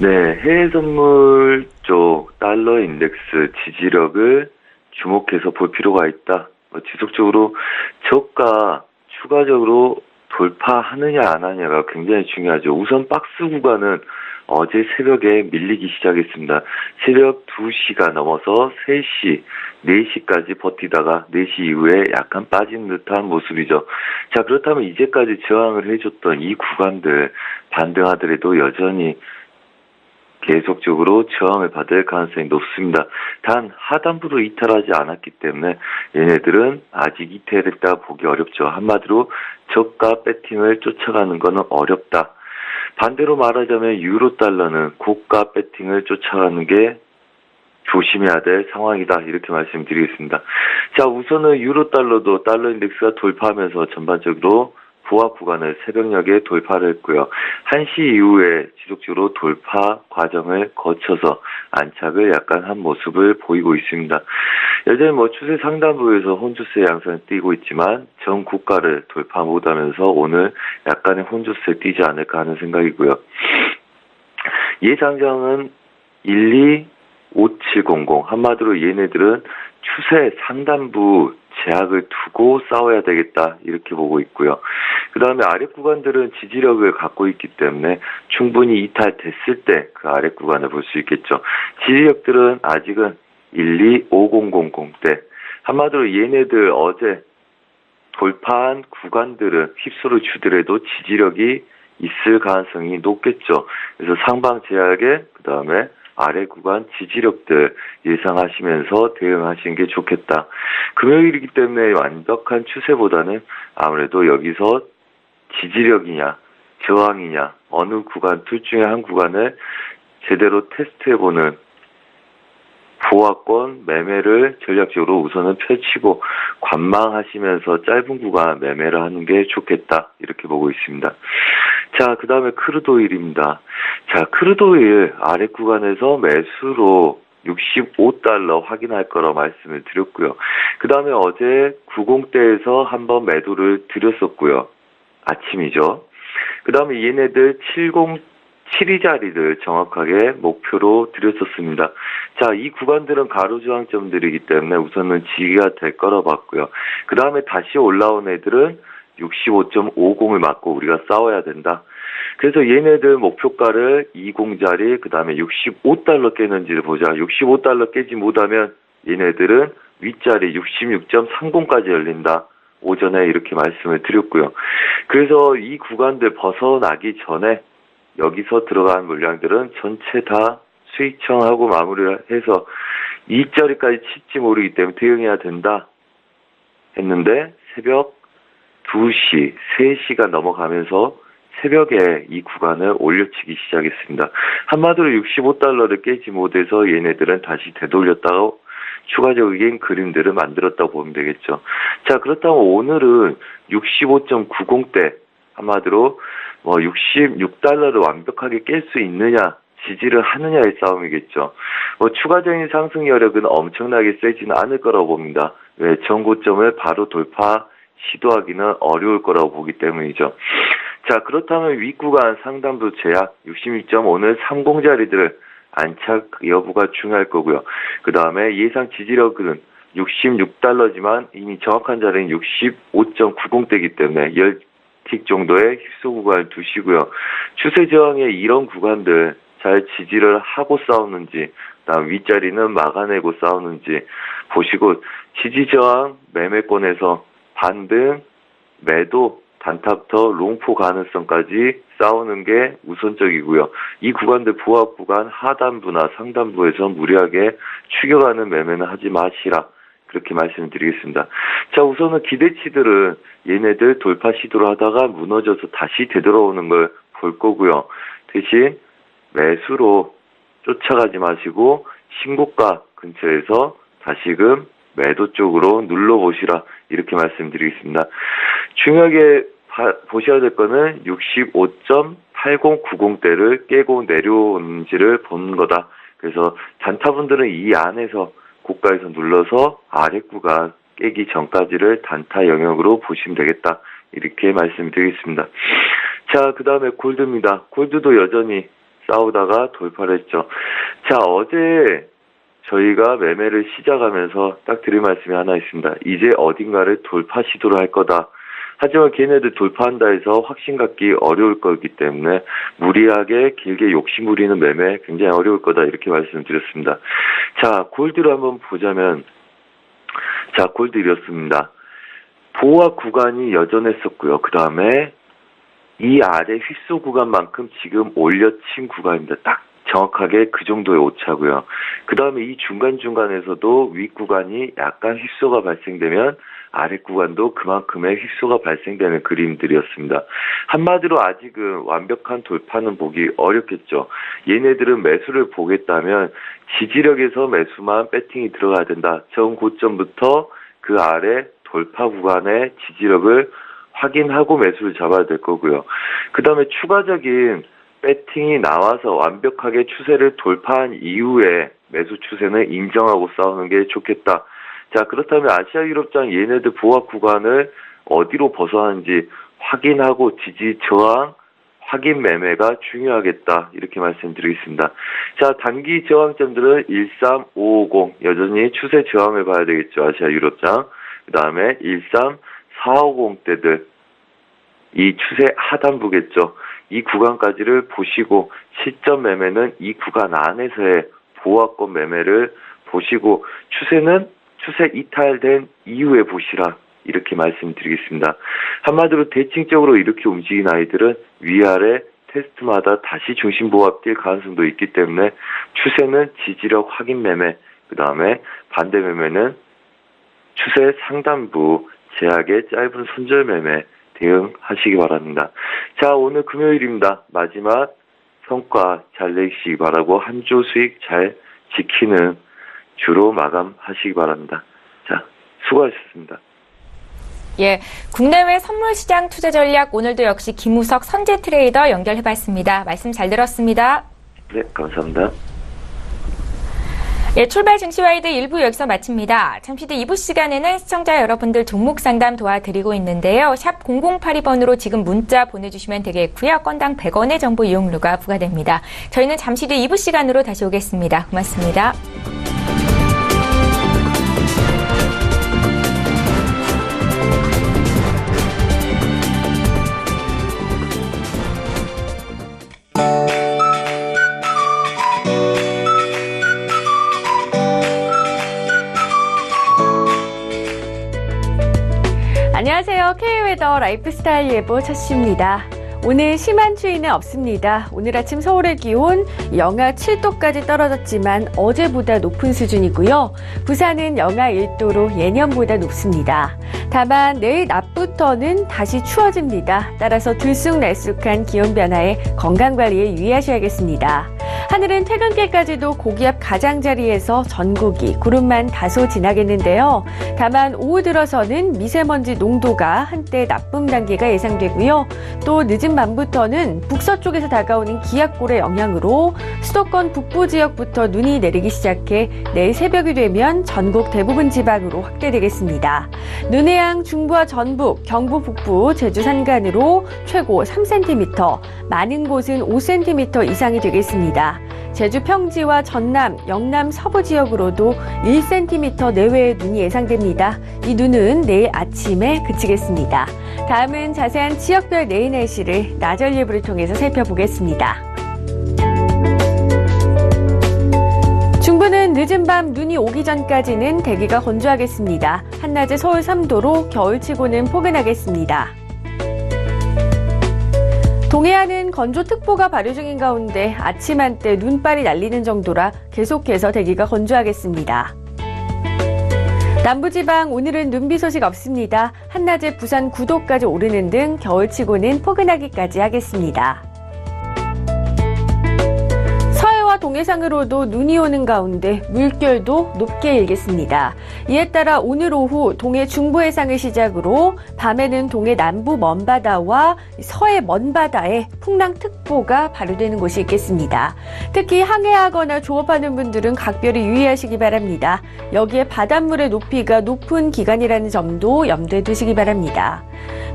Speaker 4: 네, 해외 선물 쪽 달러 인덱스 지지력을 주목해서 볼 필요가 있다. 지속적으로 저가 추가적으로 돌파하느냐 안 하느냐가 굉장히 중요하죠. 우선 박스 구간은 어제 새벽에 밀리기 시작했습니다. 새벽 2시가 넘어서 3시, 4시까지 버티다가 4시 이후에 약간 빠진 듯한 모습이죠. 자, 그렇다면 이제까지 저항을 해줬던 이 구간들 반등하더라도 여전히 계속적으로 저항을 받을 가능성이 높습니다. 단 하단부로 이탈하지 않았기 때문에 얘네들은 아직 이탈했다 보기 어렵죠. 한마디로 저가 배팅을 쫓아가는 것은 어렵다. 반대로 말하자면 유로 달러는 고가 배팅을 쫓아가는 게 조심해야 될 상황이다. 이렇게 말씀드리겠습니다. 자, 우선은 유로 달러도 달러 인덱스가 돌파하면서 전반적으로 보합 구간을 새벽녘에 돌파를 했고요. 1시 이후에 지속적으로 돌파 과정을 거쳐서 안착을 약간 한 모습을 보이고 있습니다. 여전히 추세 상단부에서 혼조세 양상을 띄고 있지만 전 국가를 돌파 못하면서 오늘 약간의 혼조세 띄지 않을까 하는 생각이고요. 예상장은 125700, 한마디로 얘네들은 추세 상단부 제약을 두고 싸워야 되겠다 이렇게 보고 있고요. 그 다음에 아래 구간들은 지지력을 갖고 있기 때문에 충분히 이탈됐을 때 그 아래 구간을 볼 수 있겠죠. 지지력들은 아직은 125000대, 한마디로 얘네들 어제 돌파한 구간들은 휩소를 주더라도 지지력이 있을 가능성이 높겠죠. 그래서 상방 제약에 그 다음에 아래 구간 지지력들 예상하시면서 대응하시는 게 좋겠다. 금요일이기 때문에 완벽한 추세보다는 아무래도 여기서 지지력이냐 저항이냐 어느 구간 둘 중에 한 구간을 제대로 테스트해보는 보합권 매매를 전략적으로 우선은 펼치고 관망하시면서 짧은 구간 매매를 하는 게 좋겠다 이렇게 보고 있습니다. 자, 그 다음에 크루드오일입니다. 자, 크루드오일 아래 구간에서 매수로 65달러 확인할 거라 말씀을 드렸고요. 그 다음에 어제 90대에서 한번 매도를 드렸었고요. 아침이죠. 그 다음에 얘네들 702자리를 정확하게 목표로 드렸었습니다. 자, 이 구간들은 가로저항점들이기 때문에 우선은 지지가 될 거라 봤고요. 그 다음에 다시 올라온 애들은 65.50을 맞고 우리가 싸워야 된다. 그래서 얘네들 목표가를 20자리, 그 다음에 65달러 깨는지를 보자. 65달러 깨지 못하면 얘네들은 윗자리 66.30까지 열린다. 오전에 이렇게 말씀을 드렸고요. 그래서 이 구간들 벗어나기 전에 여기서 들어간 물량들은 전체 다 수익청하고 마무리를 해서 이 자리까지 칠지 모르기 때문에 대응해야 된다 했는데 새벽 2시, 3시가 넘어가면서 새벽에 이 구간을 올려치기 시작했습니다. 한마디로 65달러를 깨지 못해서 얘네들은 다시 되돌렸다고 추가적인 그림들을 만들었다고 보면 되겠죠. 자, 그렇다면 오늘은 65.90대 한마디로 66달러를 완벽하게 깰 수 있느냐, 지지를 하느냐의 싸움이겠죠. 추가적인 상승 여력은 엄청나게 세지는 않을 거라고 봅니다. 왜? 전고점을 바로 돌파 시도하기는 어려울 거라고 보기 때문이죠. 자, 그렇다면 윗구간 상단부 제약 66.5는 30자리들을 안착 여부가 중요할 거고요. 그 다음에 예상 지지력은 66달러지만 이미 정확한 자리는 65.90대이기 때문에 10틱 정도의 휩소 구간을 두시고요. 추세 저항의 이런 구간들 잘 지지를 하고 싸우는지, 그다음 윗자리는 막아내고 싸우는지 보시고 지지 저항 매매권에서 반등 매도 단타부터 롱포 가능성까지 싸우는 게 우선적이고요. 이 구간들 보합 구간 하단부나 상단부에서 무리하게 추격하는 매매는 하지 마시라. 그렇게 말씀드리겠습니다. 자, 우선은 기대치들은 얘네들 돌파 시도를 하다가 무너져서 다시 되돌아오는 걸 볼 거고요. 대신 매수로 쫓아가지 마시고 신고가 근처에서 다시금 매도 쪽으로 눌러보시라. 이렇게 말씀드리겠습니다. 중요하게 보셔야 될 거는 65.8090대를 깨고 내려오는지를 보는 거다. 그래서 단타분들은 이 안에서 고가에서 눌러서 아래 구간 깨기 전까지를 단타 영역으로 보시면 되겠다. 이렇게 말씀드리겠습니다. 자, 그 다음에 골드입니다. 골드도 여전히 싸우다가 돌파를 했죠. 자, 어제 저희가 매매를 시작하면서 딱 드릴 말씀이 하나 있습니다. 이제 어딘가를 돌파 시도를 할 거다. 하지만 걔네들 돌파한다 해서 확신 갖기 어려울 거기 때문에 무리하게 길게 욕심 부리는 매매 굉장히 어려울 거다. 이렇게 말씀드렸습니다. 자, 골드를 한번 보자면, 자, 골드 이렇습니다. 보합 구간이 여전했었고요. 그 다음에 이 아래 휘소 구간만큼 지금 올려친 구간입니다. 딱 정확하게 그 정도의 오차고요. 그 다음에 이 중간중간에서도 윗 구간이 약간 휘소가 발생되면 아래 구간도 그만큼의 휘소가 발생되는 그림들이었습니다. 한마디로 아직은 완벽한 돌파는 보기 어렵겠죠. 얘네들은 매수를 보겠다면 지지력에서 매수만 배팅이 들어가야 된다. 전 고점부터 그 아래 돌파 구간의 지지력을 확인하고 매수를 잡아야 될 거고요. 그 다음에 추가적인 배팅이 나와서 완벽하게 추세를 돌파한 이후에 매수 추세는 인정하고 싸우는 게 좋겠다. 자, 그렇다면 아시아 유럽장 얘네들 보합 구간을 어디로 벗어나는지 확인하고 지지 저항 확인 매매가 중요하겠다. 이렇게 말씀드리겠습니다. 자, 단기 저항점들은 13550 여전히 추세 저항을 봐야 되겠죠. 아시아 유럽장. 그 다음에 13450대들 이 추세 하단부겠죠. 이 구간까지를 보시고 시점 매매는 이 구간 안에서의 보합권 매매를 보시고 추세는 추세 이탈된 이후에 보시라. 이렇게 말씀드리겠습니다. 한마디로 대칭적으로 이렇게 움직인 아이들은 위아래 테스트마다 다시 중심 보합될 가능성도 있기 때문에 추세는 지지력 확인 매매, 그 다음에 반대 매매는 추세 상단부 제약의 짧은 손절 매매 대응하시기 바랍니다. 자, 오늘 금요일입니다. 마지막 성과 잘 내시기 바라고 한 주 수익 잘 지키는 주로 마감하시기 바랍니다. 자, 수고하셨습니다.
Speaker 1: 예, 국내외 선물시장 투자 전략 오늘도 역시 김우석 선재 트레이더 연결해봤습니다. 말씀 잘 들었습니다.
Speaker 4: 네, 감사합니다.
Speaker 1: 예, 출발 증시와이드 1부 여기서 마칩니다. 잠시 뒤 2부 시간에는 시청자 여러분들 종목 상담 도와드리고 있는데요. 샵 0082번으로 지금 문자 보내주시면 되겠고요. 건당 100원의 정보 이용료가 부과됩니다. 저희는 잠시 뒤 2부 시간으로 다시 오겠습니다. 고맙습니다.
Speaker 5: 안녕하세요. K웨더 라이프스타일 예보 첫시입니다. 오늘 심한 추위는 없습니다. 오늘 아침 서울의 기온 영하 7도까지 떨어졌지만 어제보다 높은 수준이고요. 부산은 영하 1도로 예년보다 높습니다. 다만 내일 낮부터는 다시 추워집니다. 따라서 들쑥날쑥한 기온 변화에 건강관리에 유의하셔야겠습니다. 하늘은 퇴근길까지도 고기압 가장자리에서 전국이 구름만 다소 지나겠는데요. 다만 오후 들어서는 미세먼지 농도가 한때 나쁨 단계가 예상되고요. 또 늦은 밤부터는 북서쪽에서 다가오는 기압골의 영향으로 수도권 북부 지역부터 눈이 내리기 시작해 내일 새벽이 되면 전국 대부분 지방으로 확대되겠습니다. 눈의 양 중부와 전북, 경북 북부, 제주 산간으로 최고 3cm, 많은 곳은 5cm 이상이 되겠습니다. 제주 평지와 전남, 영남 서부 지역으로도 1cm 내외의 눈이 예상됩니다. 이 눈은 내일 아침에 그치겠습니다. 다음은 자세한 지역별 내일 날씨를 나절 예보를 통해서 살펴보겠습니다. 중부는 늦은 밤 눈이 오기 전까지는 대기가 건조하겠습니다. 한낮에 서울 3도로 겨울치고는 포근하겠습니다. 동해안은 건조특보가 발효 중인 가운데 아침 한때 눈발이 날리는 정도라 계속해서 대기가 건조하겠습니다. 남부지방 오늘은 눈비 소식 없습니다. 한낮에 부산 9도까지 오르는 등 겨울치고는 포근하기까지 하겠습니다. 서해와 동해상으로도 눈이 오는 가운데 물결도 높게 일겠습니다. 이에 따라 오늘 오후 동해 중부 해상을 시작으로 밤에는 동해 남부 먼바다와 서해 먼바다에 풍랑특보가 발효되는 곳이 있겠습니다. 특히 항해하거나 조업하는 분들은 각별히 유의하시기 바랍니다. 여기에 바닷물의 높이가 높은 기간이라는 점도 염두에 두시기 바랍니다.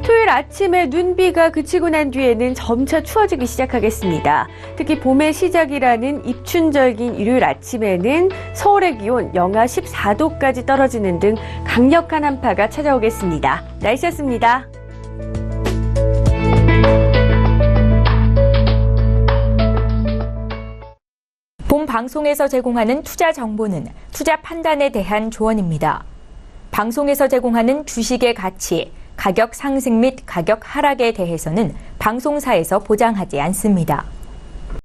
Speaker 5: 토요일 아침에 눈비가 그치고 난 뒤에는 점차 추워지기 시작하겠습니다. 특히 봄의 시작이라는 입춘절기인 일요일 아침에는 서울의 기온 영하 14도까지 떨어지는 등 강력한 한파가 찾아오겠습니다. 날씨였습니다.
Speaker 1: 본 방송에서 제공하는 투자 정보는 투자 판단에 대한 조언입니다. 방송에서 제공하는 주식의 가치, 가격 상승 및 가격 하락에 대해서는 방송사에서 보장하지 않습니다.